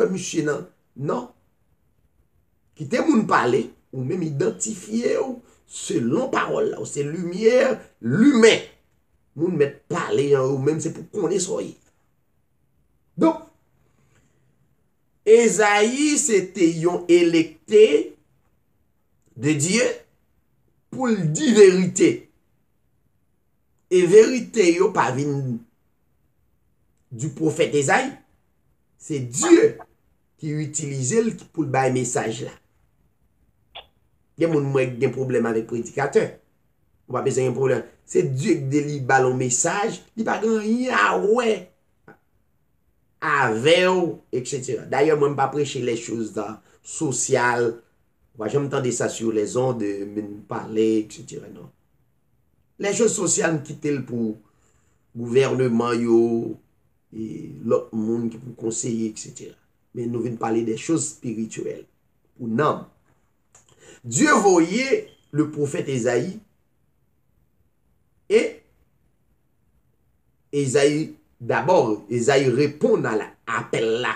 monsieur non. Qui te moun parler ou même identifier selon parole là, c'est lumière, l'humain. Moun met parler ou même c'est pour connaître soyez. Donc Esaïe c'était un électé de Dieu pour le dire vérité. Et vérité yo pas vin du prophète Esaïe. C'est Dieu qui utilise pour le bail message là. Il y a des problèmes avec le prédicateur. On va besoin d'un problème. C'est Dieu qui délivre ballon message, il pas rien ouais avec etc. D'ailleurs moi je pas prêcher les choses sociales. On va jamais entendre ça sur les ondes de parler etc. Non. Les choses sociales quitter pour gouvernement yo et l'autre monde qui peut conseiller, etc. Mais nous venons parler des choses spirituelles. Pour non. Dieu voyait le prophète Esaïe et Esaïe, d'abord, Esaïe répond à l'appel là.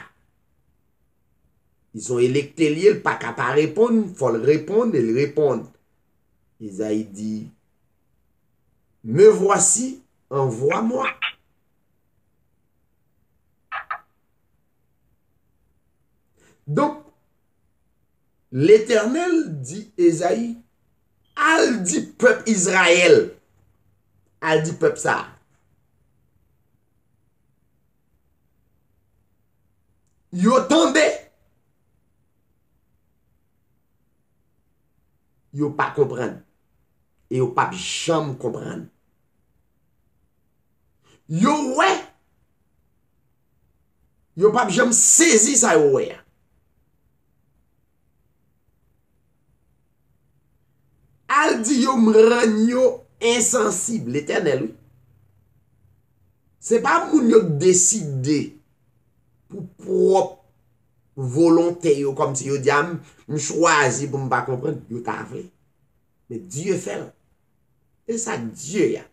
Ils sont électés liés, le pas capable de répondre, il faut le répondre et le répondre. Esaïe dit, me voici, envoie-moi. Donc, l'Éternel dit Esaïe, al dit peuple Israël, al dit peuple ça. Yo tende, yo pas comprendre, et yo pas jamais comprendre. Yo ouais, yo pas jamais saisi ça yo ouais. Al dit yo m'ranyo insensible, l'Éternel, oui. C'est pas moun yo décidé pour propre volonté yo comme si yo dit me choisi pour me pas comprendre, yo ta vle. Mais Dieu fait. Et ça Dieu ya.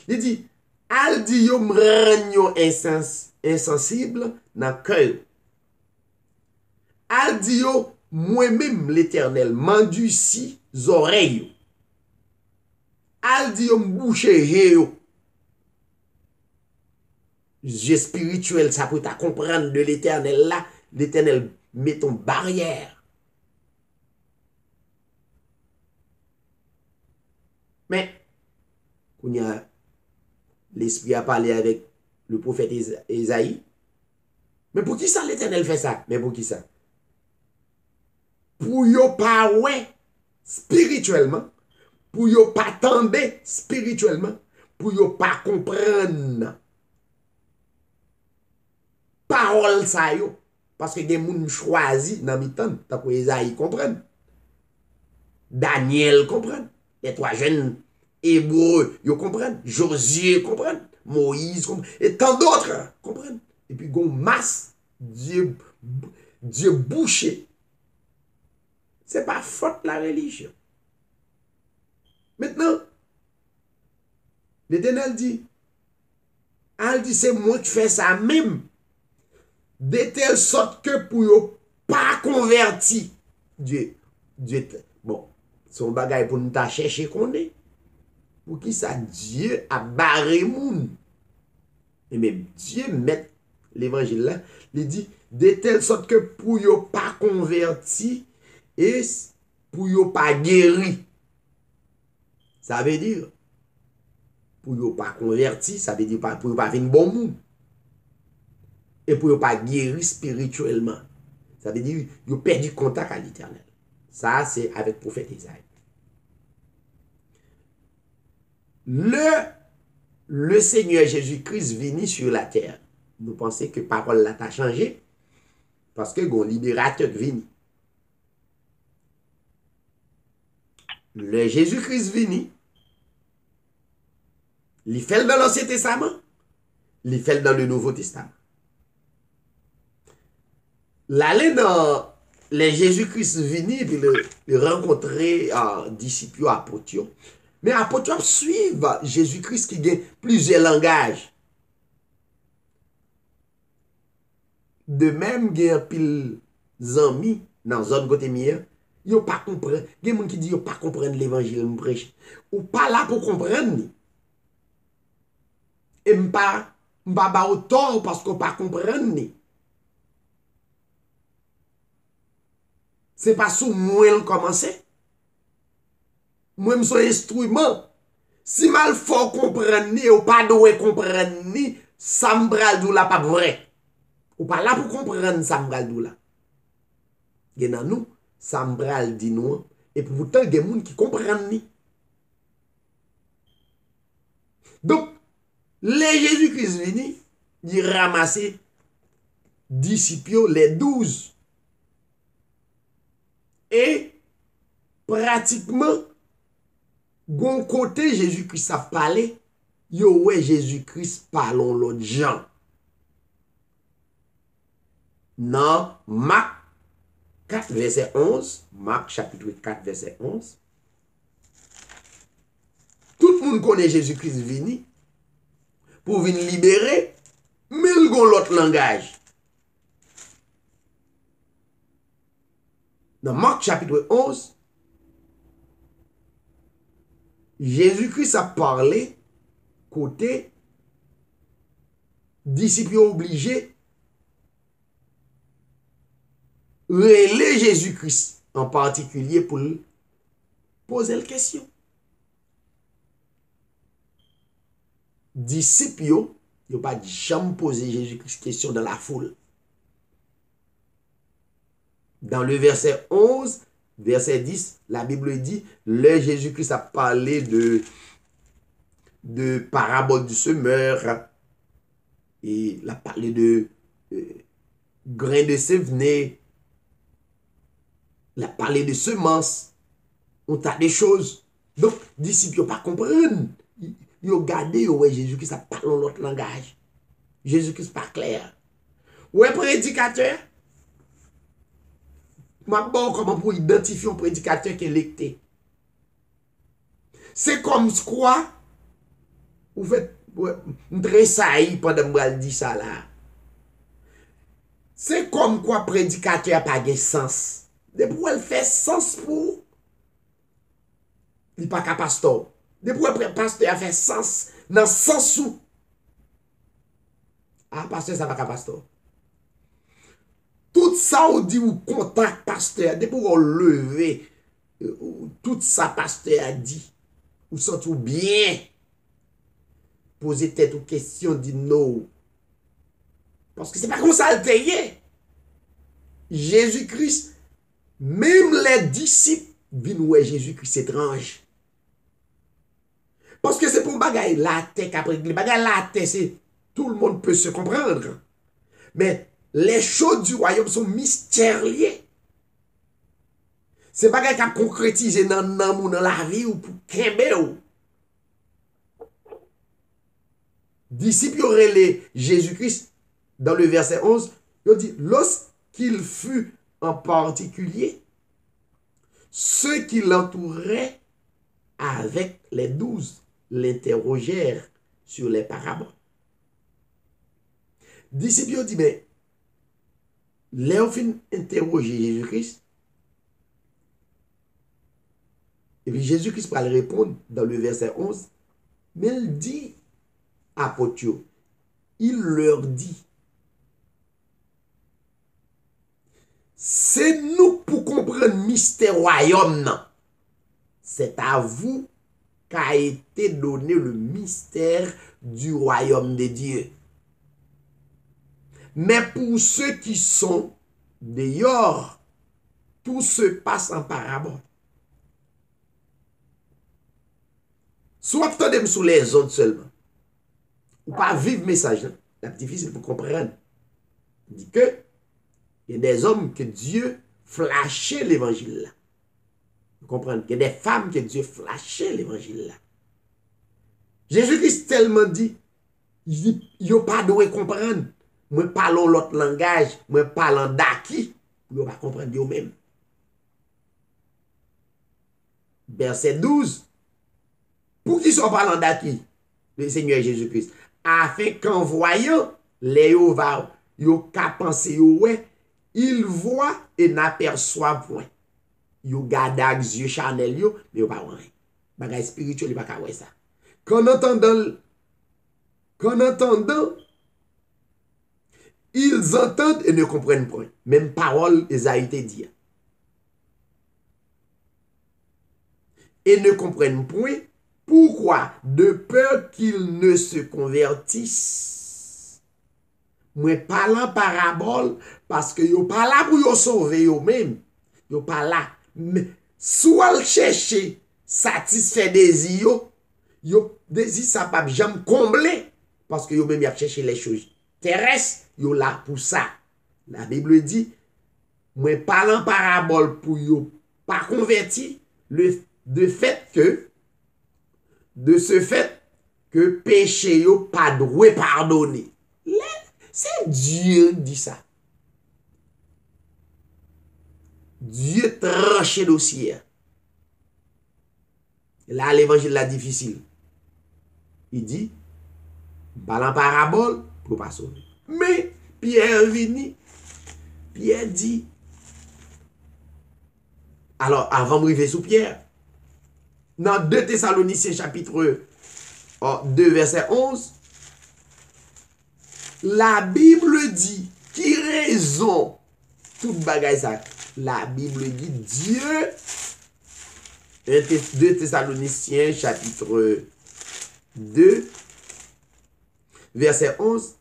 Il dit al dit yo m'ranyo insensible dans cœur. Al dit yo moi-même l'Éternel m'endurci oreilles. Al dit yo m'bouche yo. Dieu spirituel, ça peut comprendre de l'Éternel là. L'Éternel met ton barrière. Mais, quand l'Esprit a parlé avec le prophète Esaïe, mais pour qui ça l'Éternel fait ça? Mais pour qui ça? Pour yo pas ouais spirituellement, pour yo pas tendre spirituellement, pour yo pas comprendre parole ça yo, parce que des moun choisi dans mi-temps, tant que Esaïe comprenne, Daniel comprenne, les trois jeunes Hébreu, ils comprennent. Josué, comprennent. Moïse, comprennent. Et tant d'autres, comprennent. Et puis, gon masse, Dieu bouché. C'est pas faute la religion. Maintenant, l'Éternel dit, elle dit, c'est moi qui fais ça même. De telle sorte que pour yo pas converti. Dieu, bon, son bagay pour nous chercher qu'on est. Pour qui ça, Dieu a barré moun. Et même Dieu met l'évangile là, il dit, de telle sorte que pour yo pas converti et pour yo pas guéri. Ça veut dire, pour yo pas converti, ça veut dire pour yo pas venir bon monde. Et pour yo pas guéri spirituellement. Ça veut dire, yo perdu contact à l'Éternel. Ça, c'est avec le prophète Isaïe. Le Seigneur Jésus-Christ venu sur la terre. Nous pensons que parole là t'a changé parce que gon libérateur venu. Le Jésus-Christ venu, il fait dans l'Ancien Testament, il fait dans le Nouveau Testament. L'aller dans les Jésus-Christ venu et le rencontrer disciples apôtres. Mais apôtres suivent Jésus-Christ qui a plusieurs langages. De même, il y a pile amis dans la zone côté mien, ils ne pas comprendre. Il y a des gens qui disent qu'ils ne pas comprendre l'évangile que je prêche. Ou pas là pour comprendre. Et je ne pas au tort parce qu'on ne pas comprendre. C'est pas sous moi le commencer. Moi, je suis instrument. Si mal faut comprendre, ou pas doué comprendre, ça me bral dou la pas vrai. Ou pas là pour comprendre ça me bral dou la. Gen nous, ça me bral di nous, et pourtant, il y a des gens qui comprennent. Donc, les Jésus-Christ venu, il ramassé disciples, les 12. Et pratiquement, gon côté Jésus-Christ a parlé, yo ouais Jésus-Christ parlons l'autre gens. Dans Marc 4, verset 11, Marc chapitre 4, verset 11, tout le monde connaît Jésus-Christ venu pour venir libérer, mais il gon l'autre langage. Dans Marc chapitre 11, Jésus-Christ a parlé côté disciples obligés relais Jésus-Christ en particulier pour lui poser la question. Disciples, ils n'ont pas jamais posé Jésus-Christ question dans la foule. Dans le verset 11, verset 10, la Bible dit, le Jésus-Christ a parlé de parabole du semeur, et il a parlé de grain de sévené, il a parlé de semences, on t'a des choses. Donc, disciples ne pas comprendre. Ils ont gardé, ouais, Jésus-Christ a parlé dans l'autre langage. Jésus-Christ pas clair. Ouais, prédicateur. Bon, comment pour identifier un prédicateur qui est électé? C'est comme quoi, vous faites, très saillie pendant que je dis ça là. C'est comme quoi prédicateur n'a pas de sens. Depuis elle fait sens pour, il n'est pas qu'un pasteur. Depuis le pasteur a fait sens, dans le sens où, ah, pasteur, ça va qu'un pasteur. Tout ça, on dit, ou contact pasteur, depuis on lever, tout ça, pasteur a dit, ou sentez bien, poser tête aux questions, dit non. Parce que c'est pas comme ça le payer. Jésus-Christ, même les disciples, viennent ouais Jésus-Christ étrange. Parce que c'est pour bagaille la tête après, les bagaille la tête, c'est tout le monde peut se comprendre. Mais les choses du royaume sont mystérieuses. C'est pas quelqu'un qui a concrétisé dans la vie ou pour kembe ou. disciples relé Jésus-Christ dans le verset 11, il dit, lorsqu'il fut en particulier, ceux qui l'entouraient avec les 12 l'interrogèrent sur les paraboles. Disciples ont dit, mais Léon fin interroger Jésus-Christ. Et puis Jésus-Christ va le répondre dans le verset 11. Mais il dit à Potio, il leur dit, c'est nous pour comprendre le mystère royaume, non. C'est à vous qu'a été donné le mystère du royaume de Dieu. Mais pour ceux qui sont dehors, tout se passe en parabole. Soit attendez sur les autres seulement. Ou pas vivre message. C'est difficile pour comprendre. Il dit que il y a des hommes que Dieu flashait l'évangile là. Vous comprenez? Il y a des femmes que Dieu flashait l'évangile là. Jésus-Christ tellement dit, il n'y a pas de comprendre. Moi parlons l'autre langage, moi parlons d'acquis, vous ne pas comprendre vous-même. Verset 12. Pour qui sont parlant d'acquis? Le Seigneur Jésus-Christ. Afin qu'en voyant les Yova, yo ka penser ouais, il voit et n'aperçoit point. Yo garde ak yeux charnel yo, mais yo pas rien. Bagay spirituel, pas ka ouais ça. Qu'en entendant, ils entendent et ne comprennent point. Même parole, Esaïe te dit. Et ne comprennent point. Pourquoi? De peur qu'ils ne se convertissent. Moi parle en parabole parce que yo pas là pour yo sauver yo même. Yo pas là. Mais soit chercher satisfaire désir yo désir ça pas jamais combler parce que yo même y a cherché les choses terrestres, yo là pour ça. La Bible dit moi parle en parabole pour yo pas converti de ce fait que péché yo pas droit pardonner. C'est Dieu qui dit ça. Dieu tranche le dossier. Là, l'évangile est difficile. Il dit, parle en parabole pour pas sauver. Mais Pierre vini, Pierre dit, alors avant de arriver sous Pierre, dans 2 Thessaloniciens chapitre 2 verset 11, la Bible dit, qui raison toute bagaille ça. La Bible dit Dieu, 2 Thessaloniciens chapitre 2 verset 11,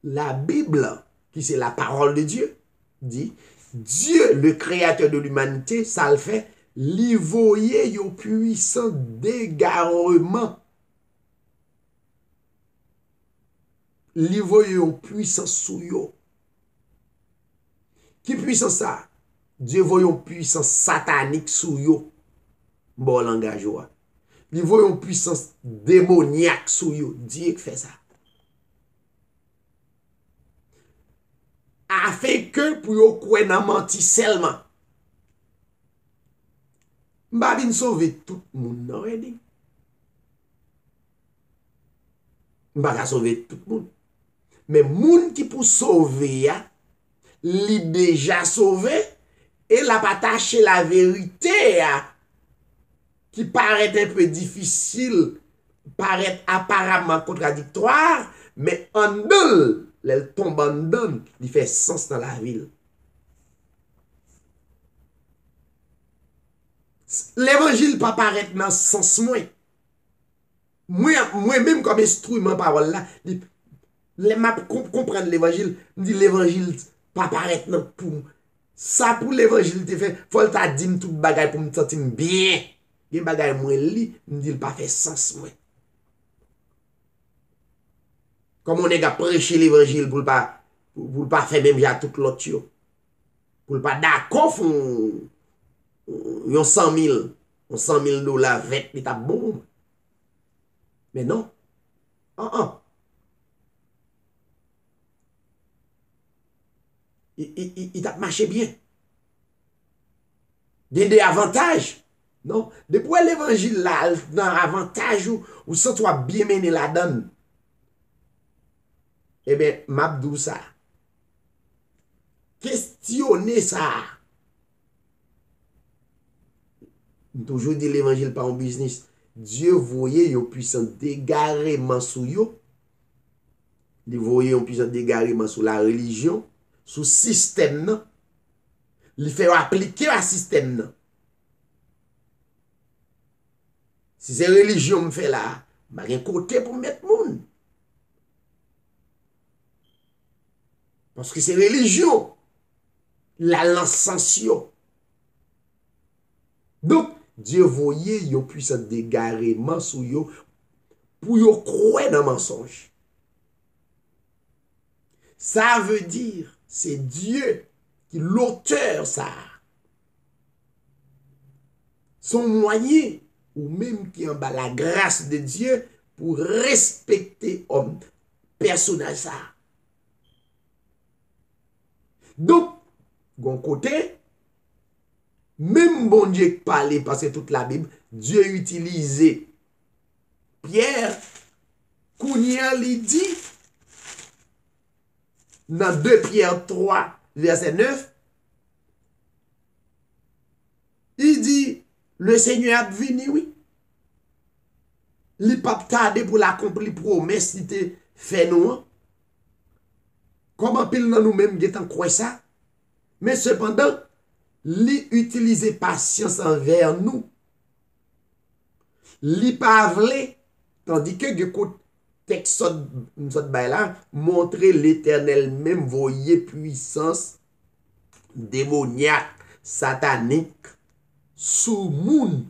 la Bible, qui c'est la parole de Dieu, dit Dieu, le créateur de l'humanité, ça le fait, li voye yo puissant d'égarement. Li voye yo puissant sou yo. Qui puissance ça? Dieu voye yo puissance satanique sou yo. Bon langage wa. Li voye yo puissance démoniaque sou yo. Dieu qui fait ça. Afin que pour yo kwen nan menti seulement. M'a vin sauver tout le monde non ready. M'a ka sauver tout le monde. Mais moun qui pour sauver ya, li déjà sauvé et la patache la vérité ya, qui paraît un peu difficile, paraît apparemment contradictoire, mais en deux, elle tombe en dedans, il fait sens dans la ville. L'évangile pas paraître dans sens moins. Moi même comme instrument parole là, les m'a comprendre l'évangile, me dit l'évangile pas paraître non pour ça pour l'évangile te fait, faut t'a dit tout bagay pour me sentir bien. Gen bagay moi li, me dit pas fait sens moi. Comme on est à prêcher l'évangile pour pas faire même ja tout l'autre yo. Pour pas d'accord font yon 100 000 $, vêt l'état bon. Mais non. Il t'a marché bien. Il y a des avantages. Non. Depuis l'évangile là, dans avantage ou sans toi bien mener la donne. Eh bien, m'abdou ça. Questionner ça. Toujours dit l'évangile pas en business. Dieu voyait yon puissant dégarement sous yo. Il voyait yon puissant dégarement sous la religion, sous système nan. Il fait appliquer à système nan. Si c'est religion me fait là, bah un côté pour mettre moun. Parce que c'est religion. La l'ascension. Donc, Dieu voyait yon puissant dégarement sous yo pour yo croire dans mensonge. Ça veut dire, c'est Dieu qui l'auteur ça. Son moyen, ou même qui en bas la grâce de Dieu pour respecter homme, personnage ça. Donc, d'un côté, même bon Dieu qui parlait, parce que toute la Bible, Dieu utilisait Pierre, Kounia lui dit, dans 2 Pierre 3, verset 9, il dit, le Seigneur a venu, oui. Il n'a pas tardé pour l'accomplir promesse qu'il te fait nous. Comment pile dans nous-mêmes qui croit ça? Mais cependant, il utilise patience envers nous. Il pas vle, tandis que le texte là montrer l'Éternel même voyait puissance démoniaque, satanique sous moun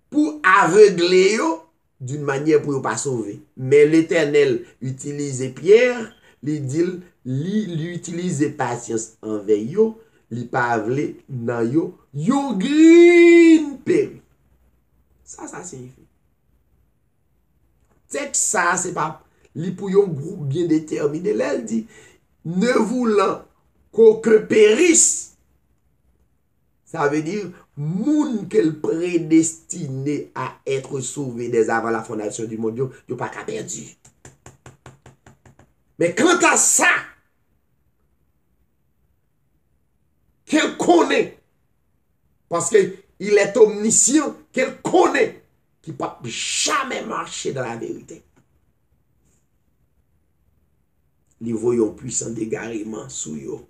pour aveugler yo d'une manière pour ne pas sauver. Mais l'Éternel utilise Pierre, il utilise patience envers yo, il pas vle nan yo green péri. Ça signifie. C'est que ça, c'est pas li pour un groupe bien déterminé. Là, elle dit, ne voulant qu'aucun périsse. Ça veut dire, moun qu'elle prédestiné à être sauvé dès avant la fondation du monde, yo pas qu'à perdu. Mais quant à ça, qu'elle connaît, parce qu'il est omniscient, qu'elle connaît, qui ne peut jamais marcher dans la vérité. Les voyons puissants d'égarement sous eux,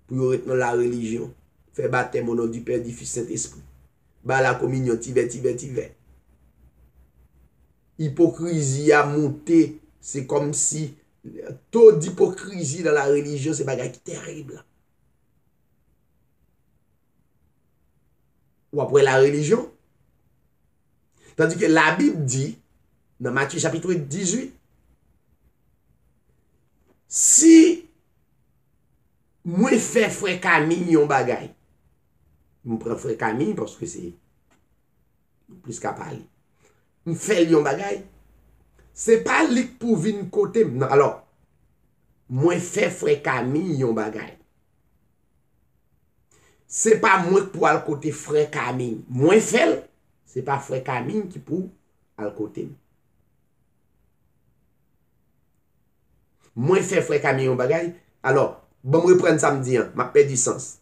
pour retenir la religion, faire baptême au nom du Père, du Fils, Saint-Esprit, bah la communion, tivet. Hypocrisie a monté, c'est comme si taux d'hypocrisie dans la religion, c'est bagage terrible. Ou après la religion, tandis que la Bible dit, dans Matthieu chapitre 18, si moi fais frère Camille yon bagay, je prends frère Camille parce que c'est plus qu'à parler. Je fais yon bagay, c'est pas lui pour venir côté. Non, alors, moi fais frère Camille yon bagay. C'est pas moi pour aller côté frère Camille. Moi fait, c'est pas frère Camille qui pour aller côté. Moi fait frère Camille yon bagay. Alors, bon me reprendre samedi, m'a perdu sens.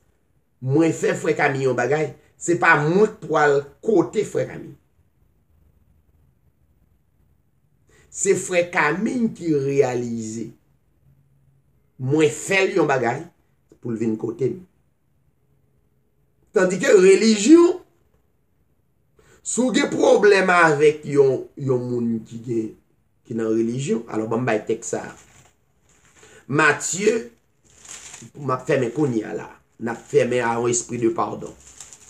Moi fait frère Camille yon bagay, c'est pas moi pour aller côté frère Camille. C'est frère Camille qui réalise. Moi fait yon bagay pour le venir côté. Tandis que religion, si vous avez un problème avec yon moun qui dans religion, alors bon bah texte ça. Matthieu, m'a fermé konya là, n'a fermé à un esprit de pardon.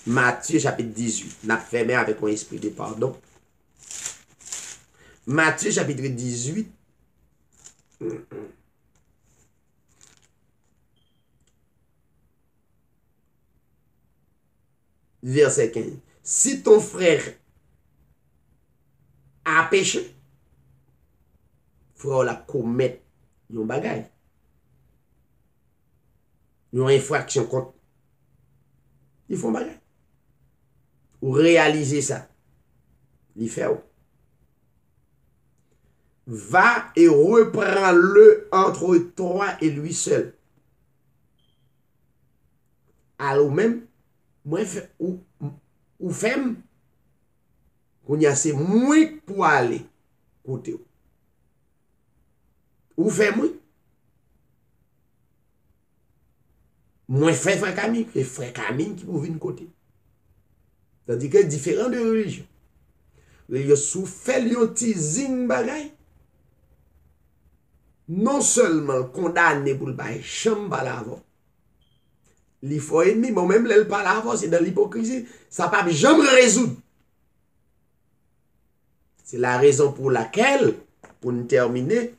Matthieu chapitre 18, n'a fermé avec un esprit de pardon. Matthieu chapitre 18. Verset 15. Si ton frère à péché, frère la commettre yon bagay, yon infraction contre, ils font bagay. Ou réaliser ça, il fait ou. Va et reprends-le entre toi et lui seul. Alors même, moi, ou femme, qu'on y a c'est moi pour aller côté. Ou fait moi. Moi, frère Camille, et frère Camille qui pour venir côté. C'est-à-dire que différent de religion. Religion sous fait yon ti zing bagay. Non seulement condamné pour le bail, chambre par l'avant. Il faut ennemi, mais même l'elle par l'avant, c'est dans l'hypocrisie. Ça ne peut jamais résoudre. C'est la raison pour laquelle, pour nous terminer,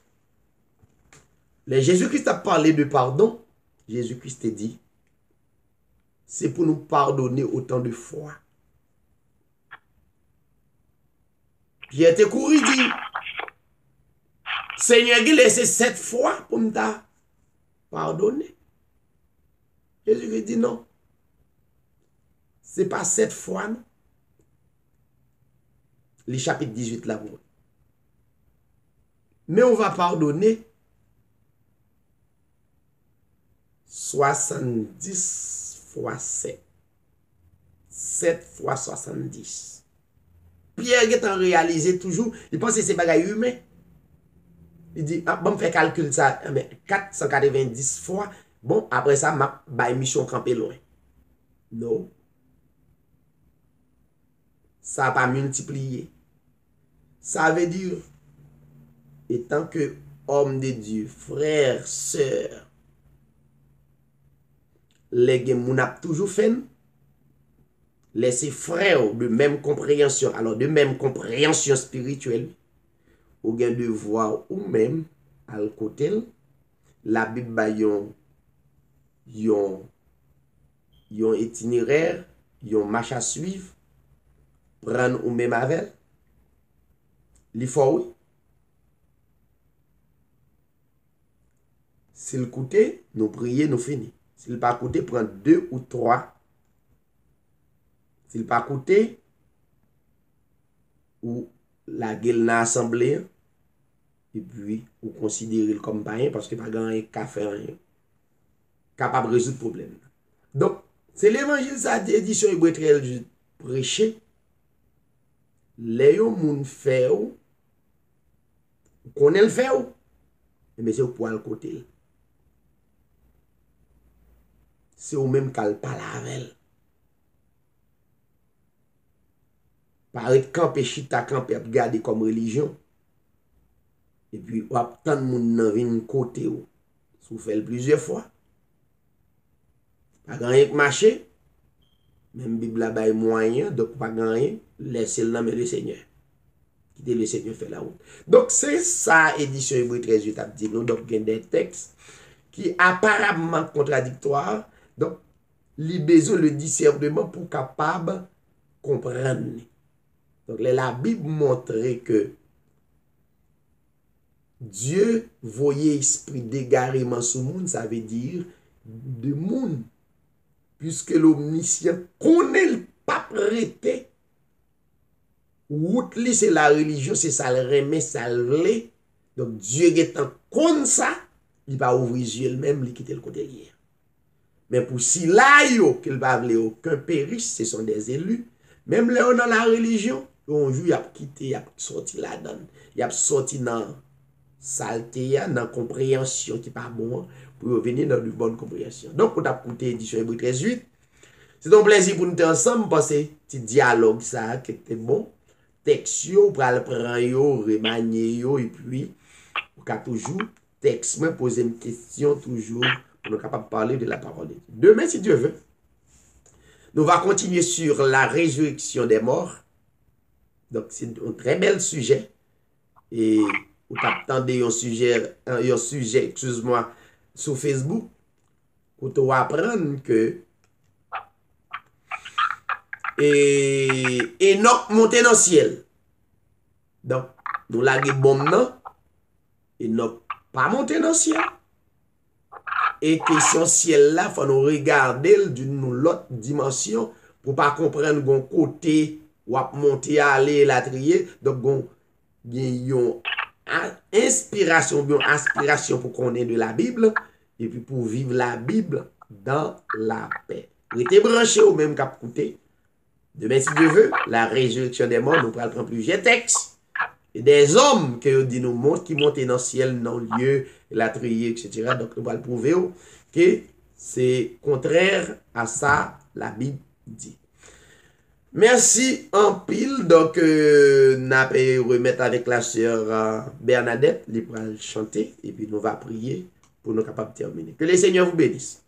Jésus-Christ a parlé de pardon. Jésus-Christ a dit, c'est pour nous pardonner autant de fois. Pierre te couru dit, Seigneur, il laissé 7 fois pour me pardonner. Jésus dit non. Ce n'est pas 7 fois, non. Le chapitre 18 là. Mais on va pardonner 70 fois 7. 7 fois 70. Pierre est en réalisé toujours, il pense que c'est bagaille humain. Il dit, ah, bon, fait calcul ça, mais 490 fois, bon, après ça, ma mission campé loin. Non. Ça n'a pas multiplié. Ça veut dire, étant que homme de Dieu, frère, sœur, les gens moun a toujours fait, laisser frères de même compréhension, alors de même compréhension spirituelle, ou bien de voir ou même à côté, la Bible a yon itinéraire, yon marche à suivre, prendre ou même avec, il faut oui. S'il coûte, nous prions, nous finissons. S'il pas coûté, prendre 2 ou 3. S'il pas coûté, ou la gueule n'a assemblée, et puis, ou considérer comme païen, parce que pas gagné café, capable de résoudre le problème. Donc, c'est l'évangile, ça, édition hébreu prêché. Les gens moun fait ou, connaît le fait ou, mais c'est pour le côté. C'est au même qu'elle parle avec. Paraît camper chita camper garder comme religion. Et puis ou tant de monde nan vinn côté ou. Sou fait plusieurs fois. Pas gagner marcher. Même Bible la bay moyen donc pas gagner laisser le nom le Seigneur. Quitter le Seigneur fait la route. Donc c'est ça édition Hébreu 13 a dit nous donc il y a des textes qui apparemment contradictoires. Donc, il besoin le discernement pour capable comprendre. Donc, la Bible montre que Dieu voyait esprit d'égarement sur le monde, ça veut dire de monde. Puisque l'omniscient connaît le pas prêté. Route c'est la religion, c'est ça le remet, ça le voulait. Donc, Dieu étant comme ça, il va ouvrir les yeux même, il quitte le côté hier. Mais pour si là, qu'il va avoir aucun périsse, ce sont des élus. Même là, dans la religion, un jour, il a quitté, il a sorti là-dedans. Il a sorti dans saleté, dans la compréhension qui n'est pas bon, pour revenir dans une bonne compréhension. Donc, on a écouté l'édition Hébreu 13:8. C'est un plaisir pour nous être ensemble, parce que petit dialogue, ça, qui était bon. Texte, pour le prendre, remanier, et puis, on a toujours, texte, moi, poser une question, toujours. Nous sommes capables de parler de la parole de Dieu. Demain, si Dieu veut, nous allons continuer sur la résurrection des morts. Donc, c'est un très bel sujet. Et vous attendez un sujet, excuse-moi, sur Facebook, pour te apprendre que Enoch montait dans le ciel. Donc, nous laguer bombe non, et nous pas monter dans le ciel. Et question ciel là, faut nous regarder d'une autre dimension pour pas comprendre gon côté ou monter aller la trier. Donc gon une inspiration, bien aspiration pour connaître de la Bible et puis pour vivre la Bible dans la paix. Restez branchés au même cap côté. Demain, si Dieu veut, la résurrection des morts, nous pourrons prendre plusieurs textes. Et des hommes que dit nous montrent qui montent dans le ciel, dans le lieu, la trier, etc. Donc, nous allons prouver que c'est contraire à ça, la Bible dit. Merci en pile. Donc, n'a pas remettre avec la sœur Bernadette, les pour chanter, et puis nous va prier pour nous capables de terminer. Que le Seigneur vous bénisse.